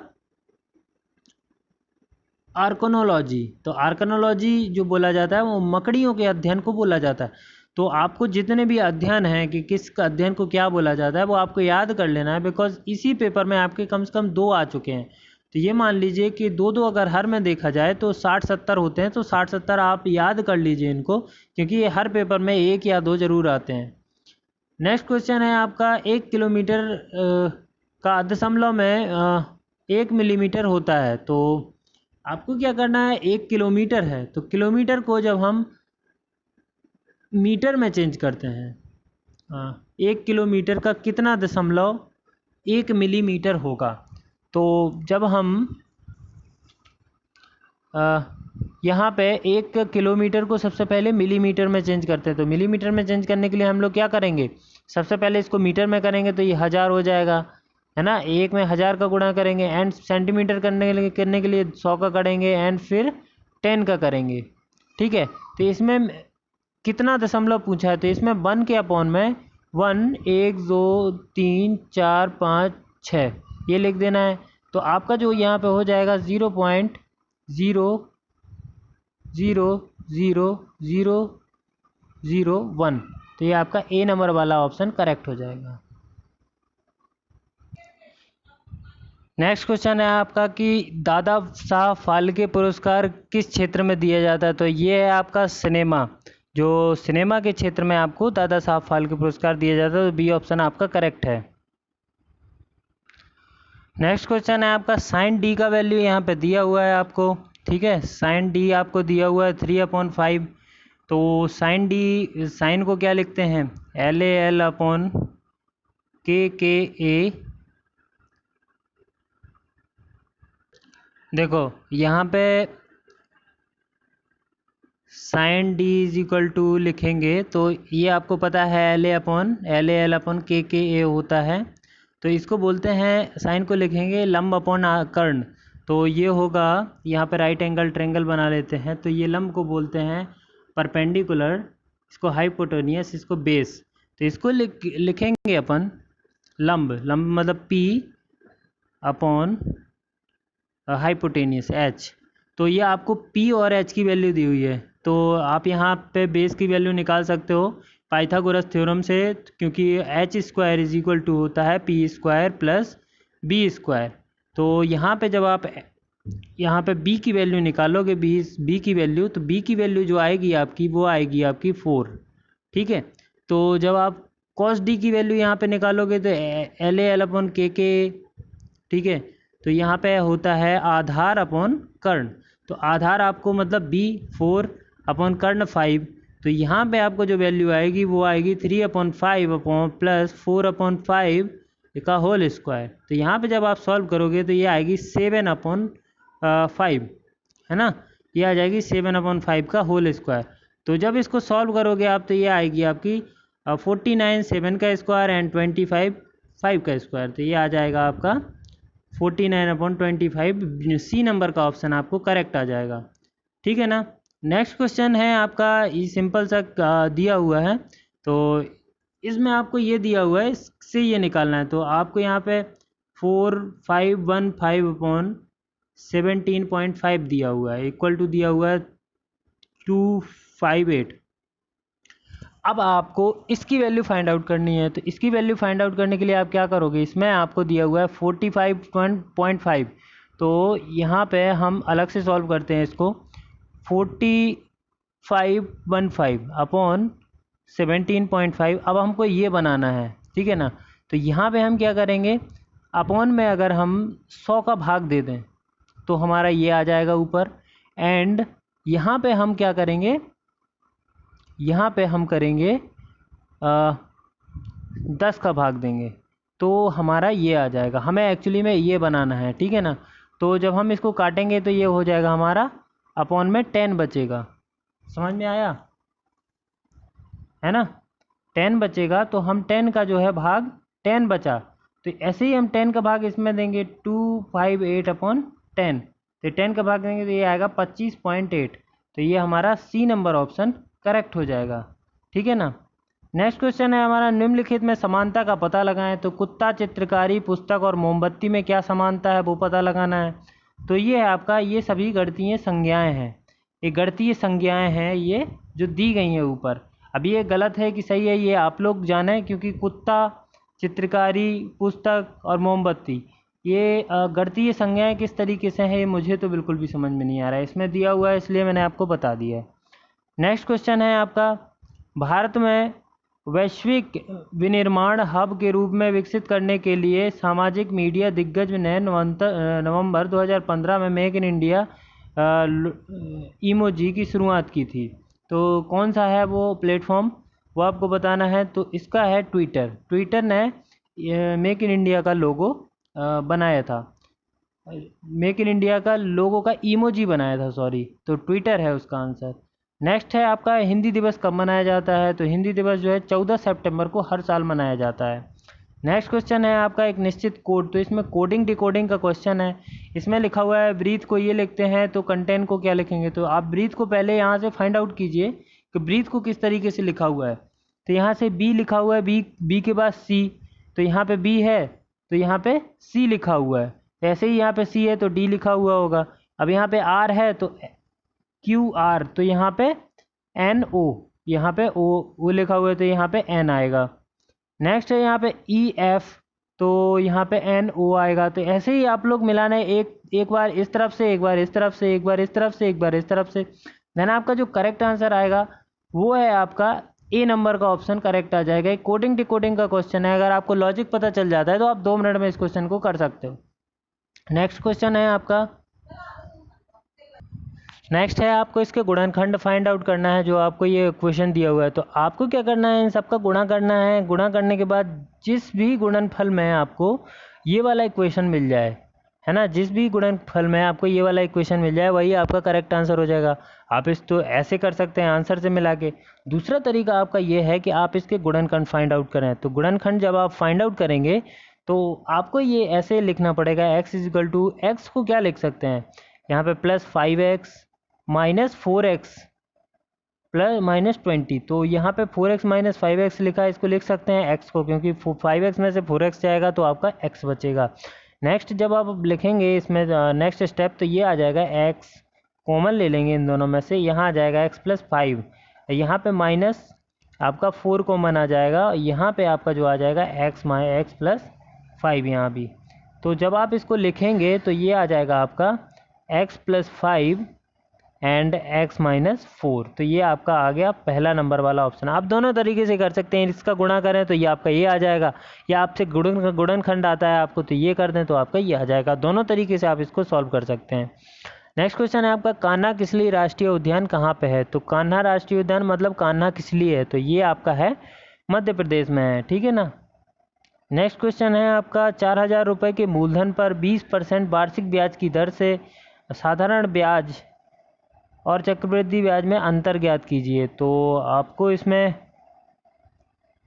आर्कनोलॉजी। तो आर्कनोलॉजी जो बोला जाता है वो मकड़ियों के अध्ययन को बोला जाता है। तो आपको जितने भी अध्ययन हैं कि किस अध्ययन को क्या बोला जाता है वो आपको याद कर लेना है, बिकॉज इसी पेपर में आपके कम से कम 2 आ चुके हैं। तो ये मान लीजिए कि 2 अगर हर में देखा जाए तो 60-70 होते हैं, तो 60-70 आप याद कर लीजिए इनको, क्योंकि ये हर पेपर में 1 या 2 जरूर आते हैं। नेक्स्ट क्वेश्चन है आपका, 1 किलोमीटर का दशमलव में 1 मिलीमीटर होता है। तो आपको क्या करना है, 1 किलोमीटर है तो किलोमीटर को जब हम मीटर में चेंज करते हैं, 1 किलोमीटर का कितना दशमलव 1 मिलीमीटर होगा। तो जब हम यहाँ पे 1 किलोमीटर को सबसे पहले मिलीमीटर में चेंज करते हैं, तो मिलीमीटर में चेंज करने के लिए हम लोग क्या करेंगे, सबसे पहले इसको मीटर में करेंगे तो ये 1000 हो जाएगा, है ना। 1 में 1000 का गुणा करेंगे, एंड सेंटीमीटर करने के लिए 100 का करेंगे, एंड फिर 10 का करेंगे, ठीक है। तो इसमें कितना दशमलव पूछा है, तो इसमें 1 के अपॉन में 1, 1, 2, 3, 4, 5, 6 ये लिख देना है। तो आपका जो यहाँ पे हो जाएगा 0.0000001। तो ये आपका ए नंबर वाला ऑप्शन करेक्ट हो जाएगा। नेक्स्ट क्वेश्चन है आपका कि दादा साहब फाल्के पुरस्कार किस क्षेत्र में दिया जाता है? तो ये है आपका सिनेमा, जो सिनेमा के क्षेत्र में आपको दादा साहब फाल्के पुरस्कार दिया जाता है। तो बी ऑप्शन आपका करेक्ट है। नेक्स्ट क्वेश्चन है आपका, साइन डी का वैल्यू यहाँ पे दिया हुआ है आपको, ठीक है। साइन डी आपको दिया हुआ है 3/5। तो साइन को क्या लिखते हैं, LAL/KKA। देखो यहाँ पे साइन डी = लिखेंगे तो ये आपको पता है LAL/KKA होता है। तो इसको बोलते हैं, साइन को लिखेंगे लंब अपॉन कर्ण। तो ये होगा, यहाँ पे राइट एंगल ट्रेंगल बना लेते हैं, तो ये लंब को बोलते हैं परपेंडिकुलर, इसको हाइपोटेनियस, इसको बेस। तो इसको लिखेंगे अपन लंब मतलब P अपॉन हाइपोटेनियस H। तो ये आपको P और H की वैल्यू दी हुई है, तो आप यहाँ पे बेस की वैल्यू निकाल सकते हो पाइथागोरस थ्योरम से, क्योंकि H² होता है P² + B²। तो यहाँ पे जब आप यहाँ पे B की वैल्यू निकालोगे, B की वैल्यू, तो B की वैल्यू जो आएगी आपकी वो आएगी आपकी 4, ठीक है। तो जब आप cos D की वैल्यू यहाँ पे निकालोगे तो LAL/KK, ठीक है। तो यहाँ पे होता है आधार अपॉन कर्ण। तो आधार आपको मतलब B 4 अपॉन कर्ण 5। तो यहाँ पे आपको जो वैल्यू आएगी वो आएगी 3/5 + 4/5 का होल स्क्वायर। तो यहाँ पे जब आप सॉल्व करोगे तो ये आएगी 7/5, है ना, ये आ जाएगी 7/5 का होल स्क्वायर। तो जब इसको सॉल्व करोगे आप तो ये आएगी आपकी 49 7 का स्क्वायर एंड 25 5 का स्क्वायर। तो ये आ जाएगा आपका 49/25। सी नंबर का ऑप्शन आपको करेक्ट आ जाएगा, ठीक है ना। नेक्स्ट क्वेश्चन है आपका, ये सिंपल सा दिया हुआ है, तो इसमें आपको ये दिया हुआ है, इससे ये निकालना है। तो आपको यहाँ पे 4515/17.5 दिया हुआ है, इक्वल टू दिया हुआ है 258। अब आपको इसकी वैल्यू फाइंड आउट करनी है। तो इसकी वैल्यू फाइंड आउट करने के लिए आप क्या करोगे, इसमें आपको दिया हुआ है 45.5। तो यहाँ पे हम अलग से सॉल्व करते हैं इसको। 4515/17.5। अब हमको ये बनाना है, ठीक है ना। तो यहाँ पे हम क्या करेंगे, अपॉन में अगर हम 100 का भाग दे दें तो हमारा ये आ जाएगा ऊपर। एंड यहाँ पे हम क्या करेंगे, यहाँ पे हम करेंगे 10 का भाग देंगे तो हमारा ये आ जाएगा। हमें एक्चुअली में ये बनाना है, ठीक है ना। तो जब हम इसको काटेंगे तो ये हो जाएगा हमारा अपॉन में 10 बचेगा। समझ में आया, है ना। 10 बचेगा तो हम 10 का जो है भाग 10 बचा, तो ऐसे ही हम 10 का भाग इसमें देंगे 258/10। तो 10 का भाग देंगे तो ये आएगा 25.8। तो ये हमारा सी नंबर ऑप्शन करेक्ट हो जाएगा, ठीक है ना। नेक्स्ट क्वेश्चन है हमारा, निम्नलिखित में समानता का पता लगाएं। तो कुत्ता, चित्रकारी, पुस्तक और मोमबत्ती में क्या समानता है वो पता लगाना है। तो ये है आपका, ये सभी गणितीय संज्ञाएं हैं, ये गणितीय संज्ञाएं हैं ये जो दी गई हैं ऊपर। अब ये गलत है कि सही है ये आप लोग जानें, क्योंकि कुत्ता, चित्रकारी, पुस्तक और मोमबत्ती ये गणितीय संज्ञाएं किस तरीके से हैं ये मुझे तो बिल्कुल भी समझ में नहीं आ रहा है। इसमें दिया हुआ है इसलिए मैंने आपको बता दिया है। नेक्स्ट क्वेश्चन है आपका, भारत में वैश्विक विनिर्माण हब के रूप में विकसित करने के लिए सामाजिक मीडिया दिग्गज ने नवंबर 2015 में मेक इन इंडिया इमोजी की शुरुआत की थी। तो कौन सा है वो प्लेटफॉर्म, वो आपको बताना है। तो इसका है ट्विटर। ट्विटर ने मेक इन इंडिया का लोगो बनाया था, मेक इन इंडिया का लोगो का इमोजी बनाया था, सॉरी। तो ट्विटर है उसका आंसर। नेक्स्ट है आपका, हिंदी दिवस कब मनाया जाता है। तो हिंदी दिवस जो है 14 सितंबर को हर साल मनाया जाता है। नेक्स्ट क्वेश्चन है आपका, एक निश्चित कोड। तो इसमें कोडिंग डिकोडिंग का क्वेश्चन है। इसमें लिखा हुआ है ब्रीथ को ये लिखते हैं तो कंटेंट को क्या लिखेंगे। तो आप ब्रीथ को पहले यहाँ से फाइंड आउट कीजिए कि ब्रीथ को किस तरीके से लिखा हुआ है। तो यहाँ से बी लिखा हुआ है, बी के बाद सी, तो यहाँ पे बी है तो यहाँ पे सी लिखा हुआ है। ऐसे ही यहाँ पे सी है तो डी लिखा हुआ होगा। अब यहाँ पे आर है तो क्यू आर, तो यहाँ पे एन ओ, यहाँ पे ओ लिखा हुआ है तो यहाँ पे एन आएगा। नेक्स्ट है यहाँ पे ई एफ, तो यहाँ पे एन ओ आएगा। तो ऐसे ही आप लोग मिलाना है, एक बार इस तरफ से, एक बार इस तरफ से, एक बार इस तरफ से, एक बार इस तरफ से। देन आपका जो करेक्ट आंसर आएगा वो है आपका ए नंबर का ऑप्शन करेक्ट आ जाएगा। एक कोडिंग डिकोडिंग का क्वेश्चन है, अगर आपको लॉजिक पता चल जाता है तो आप 2 मिनट में इस क्वेश्चन को कर सकते हो। नेक्स्ट क्वेश्चन है आपका, नेक्स्ट है आपको इसके गुणनखंड फाइंड आउट करना है। जो आपको ये क्वेश्चन दिया हुआ है तो आपको क्या करना है, इन सबका गुणा करना है। गुणा करने के बाद जिस भी गुणनफल में आपको ये वाला इक्वेशन मिल जाए, है ना, जिस भी गुणनफल में आपको ये वाला इक्वेशन मिल जाए वही आपका करेक्ट आंसर हो जाएगा। आप इस तो ऐसे कर सकते हैं आंसर से मिला के। दूसरा तरीका आपका ये है कि आप इसके गुणनखंड फाइंड आउट करें। तो गुणनखंड जब आप फाइंड आउट करेंगे तो आपको ये ऐसे लिखना पड़ेगा, x इजिकल टू, एक्स को क्या लिख सकते हैं यहाँ पे +5x -4x -20। तो यहाँ पे 4x - 5x लिखा है, इसको लिख सकते हैं x को, क्योंकि 5x में से 4x जाएगा तो आपका x बचेगा। नेक्स्ट जब आप लिखेंगे इसमें नेक्स्ट स्टेप, तो ये आ जाएगा x कॉमन ले लेंगे इन दोनों में से, यहाँ आ जाएगा x + 5, यहाँ पे माइनस आपका 4 कॉमन आ जाएगा, यहाँ पे आपका जो आ जाएगा x + 5 यहाँ भी। तो जब आप इसको लिखेंगे तो ये आ जाएगा आपका x + 5 एंड x - 4। तो ये आपका आ गया पहला नंबर वाला ऑप्शन। आप दोनों तरीके से कर सकते हैं, इसका गुणा करें तो ये आपका ये आ जाएगा, या आपसे गुणनखंड आता है आपको तो ये कर दें तो आपका ये आ जाएगा। दोनों तरीके से आप इसको सॉल्व कर सकते हैं। नेक्स्ट क्वेश्चन है आपका, कान्हा किसली राष्ट्रीय उद्यान कहाँ पे है। तो कान्हा राष्ट्रीय उद्यान मतलब कान्हा किसली है, तो ये आपका है मध्य प्रदेश में है, ठीक है ना। नेक्स्ट क्वेश्चन है आपका 4,000 रुपये के मूलधन पर 20% वार्षिक ब्याज की दर से साधारण ब्याज और चक्रवृद्धि ब्याज में अंतर ज्ञात कीजिए। तो आपको इसमें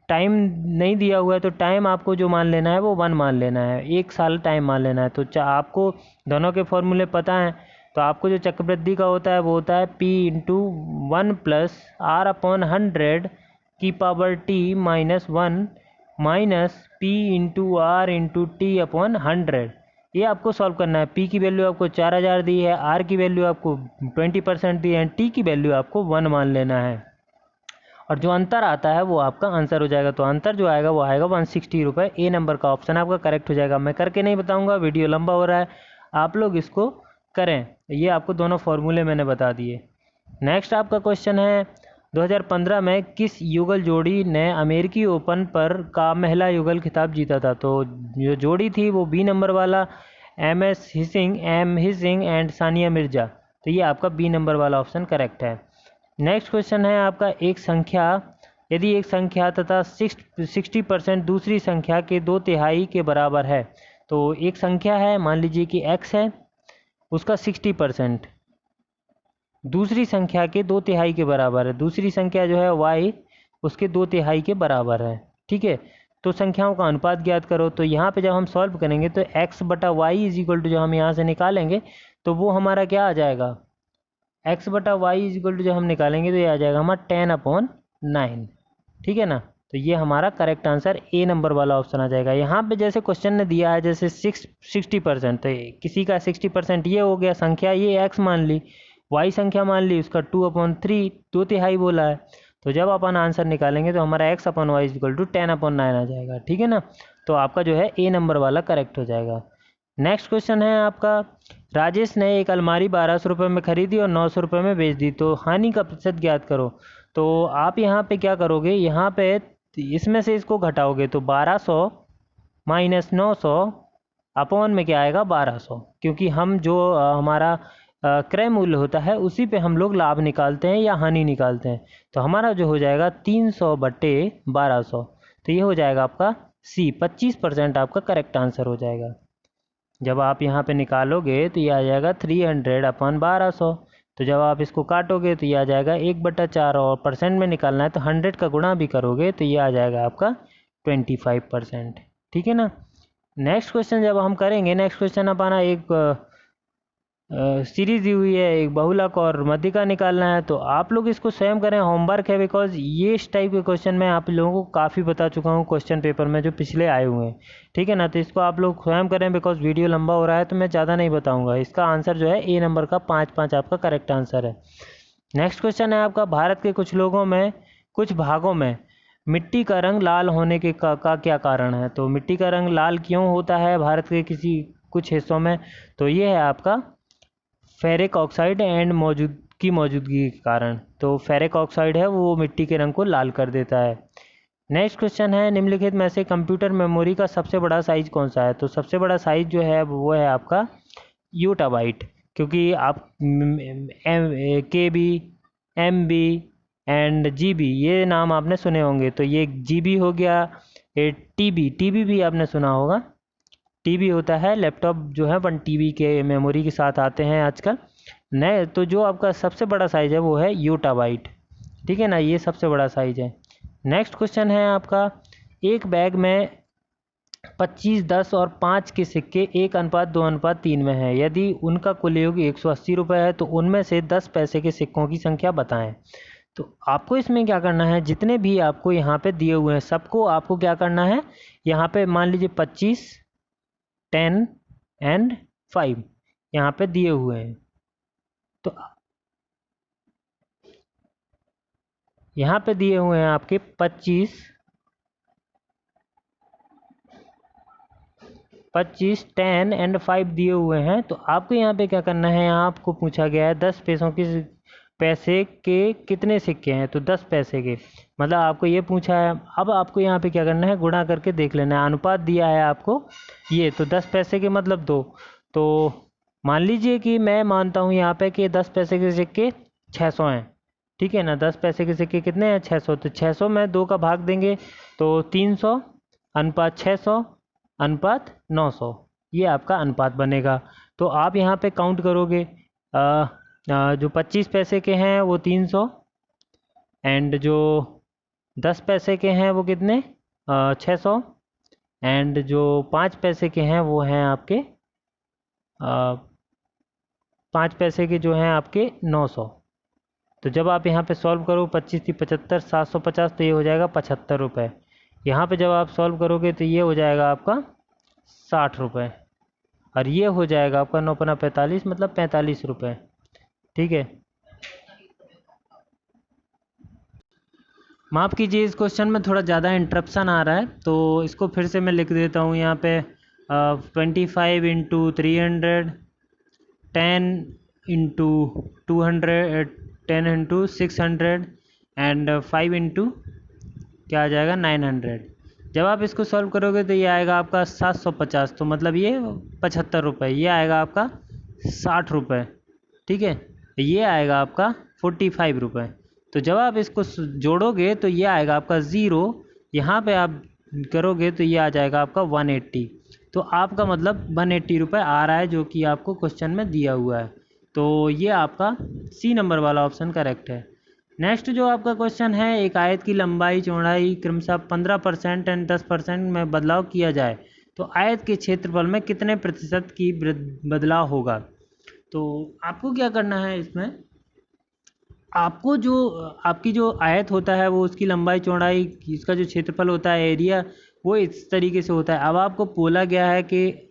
टाइम नहीं दिया हुआ है, तो टाइम आपको जो मान लेना है वो 1 मान लेना है, 1 साल टाइम मान लेना है। तो आपको दोनों के फॉर्मूले पता हैं, तो आपको जो चक्रवृद्धि का होता है वो होता है P इंटू 1 प्लस R/100 की power T minus 1 minus P into R into T/100। ये आपको सॉल्व करना है। P की वैल्यू आपको 4,000 दी है, R की वैल्यू आपको 20% दी है, T की वैल्यू आपको 1 मान लेना है, और जो अंतर आता है वो आपका आंसर हो जाएगा। तो अंतर जो आएगा वो आएगा 160 रुपये। ए नंबर का ऑप्शन आपका करेक्ट हो जाएगा। मैं करके नहीं बताऊंगा, वीडियो लंबा हो रहा है, आप लोग इसको करें। ये आपको दोनों फॉर्मूले मैंने बता दिए। नेक्स्ट आपका क्वेश्चन है 2015 में किस युगल जोड़ी ने अमेरिकी ओपन पर का महिला युगल खिताब जीता था। तो जो जोड़ी थी वो बी नंबर वाला एम हिसिंग एंड सानिया मिर्जा। तो ये आपका बी नंबर वाला ऑप्शन करेक्ट है। नेक्स्ट क्वेश्चन है आपका एक संख्या, यदि एक संख्या तथा 60% दूसरी संख्या के 2/3 के बराबर है। तो एक संख्या है, मान लीजिए कि x है, उसका 60% दूसरी संख्या के 2/3 के बराबर है। दूसरी संख्या जो है y उसके 2/3 के बराबर है। ठीक है, तो संख्याओं का अनुपात ज्ञात करो। तो यहाँ पे जब हम सॉल्व करेंगे तो x/y इज इक्वल टू, जो हम यहाँ से निकालेंगे तो वो हमारा क्या आ जाएगा, x/y इज इक्वल टू, जो हम निकालेंगे तो ये आ जाएगा हमारा 10/9। ठीक है ना, तो ये हमारा करेक्ट आंसर ए नंबर वाला ऑप्शन आ जाएगा। यहाँ पे जैसे क्वेश्चन ने दिया है जैसे 60%, तो किसी का 60% ये हो गया, संख्या ये x मान ली, y संख्या मान ली, उसका 2/3 2/3 बोला है। तो जब अपन आंसर निकालेंगे तो हमारा x/y इज इक्वल टू 10/9 आ जाएगा। ठीक है ना, तो आपका जो है ए नंबर वाला करेक्ट हो जाएगा। नेक्स्ट क्वेश्चन है आपका, राजेश ने एक अलमारी 1200 रुपये में खरीदी और 900 रुपये में बेच दी, तो हानि का प्रतिशत ज्ञात करो। तो आप यहाँ पे क्या करोगे, यहाँ पे इसमें से इसको घटाओगे, तो 1200 माइनस 900 अपॉन में क्या आएगा 1200, क्योंकि हम जो हमारा क्रय मूल्य होता है उसी पे हम लोग लाभ निकालते हैं या हानि निकालते हैं। तो हमारा जो हो जाएगा 300/1200। तो ये हो जाएगा आपका सी, 25% आपका करेक्ट आंसर हो जाएगा। जब आप यहाँ पे निकालोगे तो ये आ जाएगा 300/1200। तो जब आप इसको काटोगे तो ये आ जाएगा 1/4, और परसेंट में निकालना है तो 100 का गुणा भी करोगे तो ये आ जाएगा आपका 25%। ठीक है ना। नेक्स्ट क्वेश्चन जब हम करेंगे, नेक्स्ट क्वेश्चन अपना एक सीरीज दी हुई है, एक बहुलक और मध्यिका निकालना है। तो आप लोग इसको स्वयं करें, होमवर्क है, बिकॉज ये इस टाइप के क्वेश्चन मैं आप लोगों को काफ़ी बता चुका हूँ क्वेश्चन पेपर में जो पिछले आए हुए हैं। ठीक है ना, तो इसको आप लोग स्वयं करें, बिकॉज वीडियो लंबा हो रहा है तो मैं ज़्यादा नहीं बताऊँगा। इसका आंसर जो है ए नंबर का 5/5 आपका करेक्ट आंसर है। नेक्स्ट क्वेश्चन है आपका, भारत के कुछ लोगों में कुछ भागों में मिट्टी का रंग लाल होने के का क्या कारण है। तो मिट्टी का रंग लाल क्यों होता है भारत के किसी कुछ हिस्सों में, तो ये है आपका फेरिक ऑक्साइड एंड मौजूदगी के कारण। तो फेरिक ऑक्साइड है वो मिट्टी के रंग को लाल कर देता है। नेक्स्ट क्वेश्चन है, निम्नलिखित में से कंप्यूटर मेमोरी का सबसे बड़ा साइज कौन सा है। तो सबसे बड़ा साइज जो है वो है आपका यूटाबाइट, क्योंकि आप KB, MB एंड GB ये नाम आपने सुने होंगे। तो ये GB हो गया, ये TB भी आपने सुना होगा। TB होता है लैपटॉप जो है 1 TB के मेमोरी के साथ आते हैं आजकल नए। तो जो आपका सबसे बड़ा साइज़ है वो है यूटाबाइट। ठीक है ना, ये सबसे बड़ा साइज़ है। नेक्स्ट क्वेश्चन है आपका, एक बैग में 25, 10 और 5 के सिक्के 1:2:3 में है। यदि उनका कुल योग 180 रुपये है तो उनमें से 10 पैसे के सिक्कों की संख्या बताएं। तो आपको इसमें क्या करना है, जितने भी आपको यहाँ पे दिए हुए हैं सबको आपको क्या करना है, यहाँ पे मान लीजिए 25, 10 एंड 5 यहाँ पे दिए हुए हैं। तो यहाँ पे दिए हुए हैं आपके 25, 10 एंड 5 दिए हुए हैं। तो आपको यहाँ पे क्या करना है, आपको पूछा गया है 10 पैसे के कितने सिक्के हैं। तो 10 पैसे के मतलब आपको ये पूछा है। अब आपको यहाँ पे क्या करना है, गुणा करके देख लेना है। अनुपात दिया है आपको ये, तो 10 पैसे के मतलब 2। तो मान लीजिए कि मैं मानता हूँ यहाँ पे कि 10 पैसे के सिक्के 600 हैं। ठीक है ना, 10 पैसे के सिक्के कितने हैं 600। तो 600 में 2 का भाग देंगे तो 300 अनुपात 600 अनुपात 900, ये आपका अनुपात बनेगा। तो आप यहाँ पे काउंट करोगे, जो 25 पैसे के हैं वो 300, एंड जो 10 पैसे के हैं वो कितने 600, एंड जो 5 पैसे के हैं वो हैं आपके 5 पैसे के जो हैं आपके 900। तो जब आप यहाँ पे सॉल्व करो 25 थी 75, 750, तो ये हो जाएगा 75 रुपये। यहाँ पे जब आप सॉल्व करोगे तो ये हो जाएगा आपका 60 रुपये, और ये हो जाएगा आपका 9 पना 45, मतलब 45 रुपये। ठीक है, माफ़ कीजिए, इस क्वेश्चन में थोड़ा ज़्यादा इंटरप्शन आ रहा है, तो इसको फिर से मैं लिख देता हूँ यहाँ पे 25 into 300, 10 into 200, 10 into 600, and 5 into क्या आ जाएगा 900। जब आप इसको सॉल्व करोगे तो ये आएगा आपका 750, तो मतलब ये 75 रुपये, ये आएगा आपका 60 रुपये। ठीक है, ये आएगा आपका 45 रुपये। तो जब आप इसको जोड़ोगे तो ये आएगा आपका 0, यहाँ पे आप करोगे तो ये आ जाएगा आपका 180। तो आपका मतलब 180 रुपये आ रहा है, जो कि आपको क्वेश्चन में दिया हुआ है। तो ये आपका सी नंबर वाला ऑप्शन करेक्ट है। नेक्स्ट जो आपका क्वेश्चन है, एक आयत की लंबाई चौड़ाई क्रमशः 15% एंड 10% में बदलाव किया जाए तो आयत के क्षेत्रफल में कितने प्रतिशत की बदलाव होगा। तो आपको क्या करना है, इसमें आपको जो आपकी जो आयत होता है वो उसकी लंबाई चौड़ाई, इसका जो क्षेत्रफल होता है एरिया, वो इस तरीके से होता है। अब आपको बोला गया है कि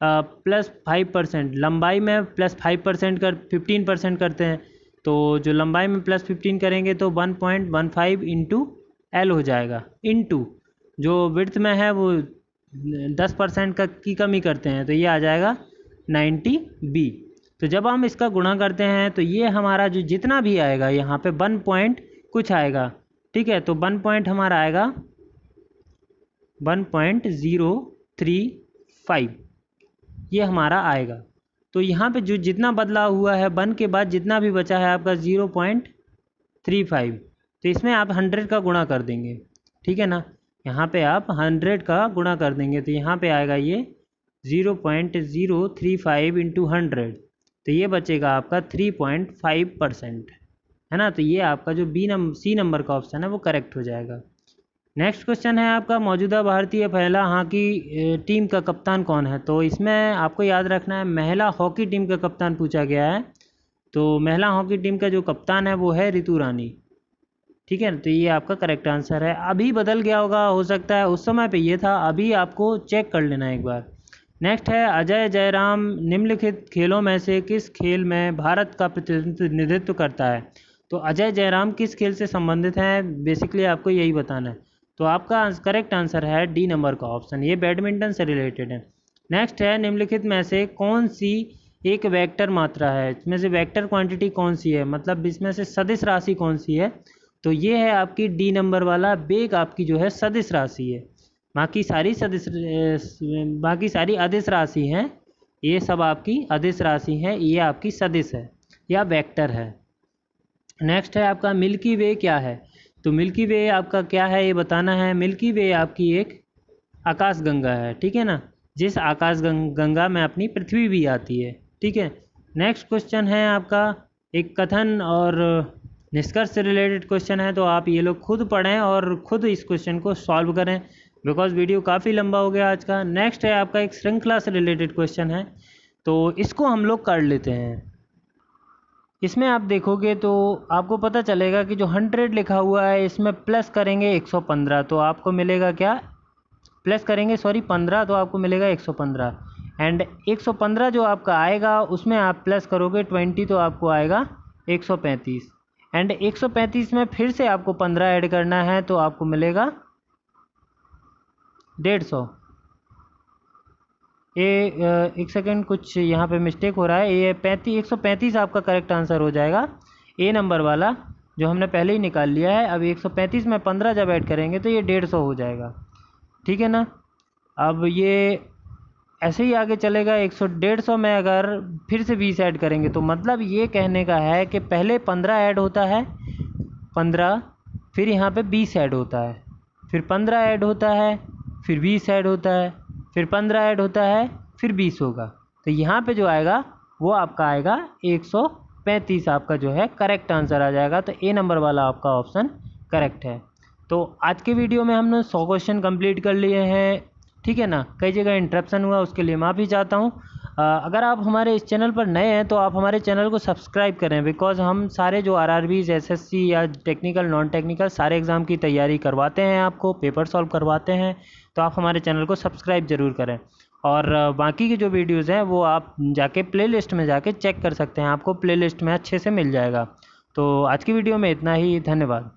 +5% लंबाई में +5% कर 15% करते हैं, तो जो लंबाई में +15 करेंगे तो 1.15 इंटू एल हो जाएगा, इंटू जो विड्थ में है वो 10% की कमी करते हैं, तो ये आ जाएगा 90b। तो जब हम इसका गुणा करते हैं तो ये हमारा जो जितना भी आएगा यहाँ पे 1 पॉइंट कुछ आएगा। ठीक है, तो 1 पॉइंट हमारा आएगा 1.035, ये हमारा आएगा। तो यहाँ पे जो जितना बदलाव हुआ है 1 के बाद जितना भी बचा है आपका 0.35, तो इसमें आप 100 का गुणा कर देंगे। ठीक है ना, यहाँ पे आप 100 का गुणा कर देंगे, तो यहाँ पे आएगा ये 0.035 इंटू 100, तो ये बचेगा आपका 3.5%, है ना। तो ये आपका जो सी नंबर का ऑप्शन है वो करेक्ट हो जाएगा। नेक्स्ट क्वेश्चन है आपका, मौजूदा भारतीय महिला हॉकी टीम का कप्तान कौन है। तो इसमें आपको याद रखना है, महिला हॉकी टीम का कप्तान पूछा गया है। तो महिला हॉकी टीम का जो कप्तान है वो है ऋतु रानी। ठीक है, तो ये आपका करेक्ट आंसर है। अभी बदल गया होगा, हो सकता है उस समय पे ये था, अभी आपको चेक कर लेना एक बार। नेक्स्ट है, अजय जयराम निम्नलिखित खेलों में से किस खेल में भारत का प्रतिनिधित्व करता है। तो अजय जयराम किस खेल से संबंधित हैं, बेसिकली आपको यही बताना है। तो आपका करेक्ट आंसर है डी नंबर का ऑप्शन, ये बैडमिंटन से रिलेटेड है। नेक्स्ट है, निम्नलिखित में से कौन सी एक वेक्टर मात्रा है, इसमें से वेक्टर क्वांटिटी कौन सी है, मतलब इसमें से सदिश राशि कौन सी है। तो ये है आपकी डी नंबर वाला, वेग आपकी जो है सदिश राशि है। बाकी सारी अदिश राशि हैं, ये सब आपकी अदिश राशि हैं, ये आपकी सदिश है या वेक्टर है। नेक्स्ट है आपका, मिल्की वे क्या है। तो मिल्की वे आपका क्या है ये बताना है। मिल्की वे आपकी एक आकाश गंगा है, ठीक है ना, जिस आकाश गंगा में अपनी पृथ्वी भी आती है। ठीक है, नेक्स्ट क्वेश्चन है आपका एक कथन और निष्कर्ष से रिलेटेड क्वेश्चन है, तो आप ये लोग खुद पढ़ें और खुद इस क्वेश्चन को सॉल्व करें, बिकॉज वीडियो काफ़ी लंबा हो गया आज का। नेक्स्ट है आपका एक श्रृंखला से रिलेटेड क्वेश्चन है, तो इसको हम लोग कर लेते हैं। इसमें आप देखोगे तो आपको पता चलेगा कि जो 100 लिखा हुआ है इसमें प्लस करेंगे 115, तो आपको मिलेगा क्या, प्लस करेंगे 15, तो आपको मिलेगा 115, एंड 115 जो आपका आएगा उसमें आप प्लस करोगे 20, तो आपको आएगा 135, एंड 135 में फिर से आपको 15 ऐड करना है, तो आपको मिलेगा 150। एक सेकेंड, कुछ यहाँ पे मिस्टेक हो रहा है, ये 135 आपका करेक्ट आंसर हो जाएगा, ए नंबर वाला जो हमने पहले ही निकाल लिया है। अब 135 में 15 जब ऐड करेंगे तो ये 150 हो जाएगा। ठीक है ना, अब ये ऐसे ही आगे चलेगा। 150 में अगर फिर से 20 ऐड करेंगे, तो मतलब ये कहने का है कि पहले 15 ऐड होता है, 15, फिर यहाँ पे 20 ऐड होता है, फिर 15 ऐड होता है, फिर 20 ऐड होता है, फिर 15 ऐड होता है, फिर 20 होगा। तो यहाँ पे जो आएगा वो आपका आएगा 135, आपका जो है करेक्ट आंसर आ जाएगा। तो ए नंबर वाला आपका ऑप्शन करेक्ट है। तो आज के वीडियो में हमने 100 क्वेश्चन कंप्लीट कर लिए हैं, ठीक है ना। कई जगह इंटरप्शन हुआ, उसके लिए माफ़ी चाहता हूँ। अगर आप हमारे इस चैनल पर नए हैं तो आप हमारे चैनल को सब्सक्राइब करें, बिकॉज़ हम सारे जो आरआरबीज़, एसएससी या टेक्निकल नॉन टेक्निकल सारे एग्ज़ाम की तैयारी करवाते हैं, आपको पेपर सॉल्व करवाते हैं। तो आप हमारे चैनल को सब्सक्राइब ज़रूर करें। और बाकी की जो वीडियोज़ हैं वो आप जाके प्लेलिस्ट में जाके चेक कर सकते हैं, आपको प्लेलिस्ट में अच्छे से मिल जाएगा। तो आज की वीडियो में इतना ही, धन्यवाद।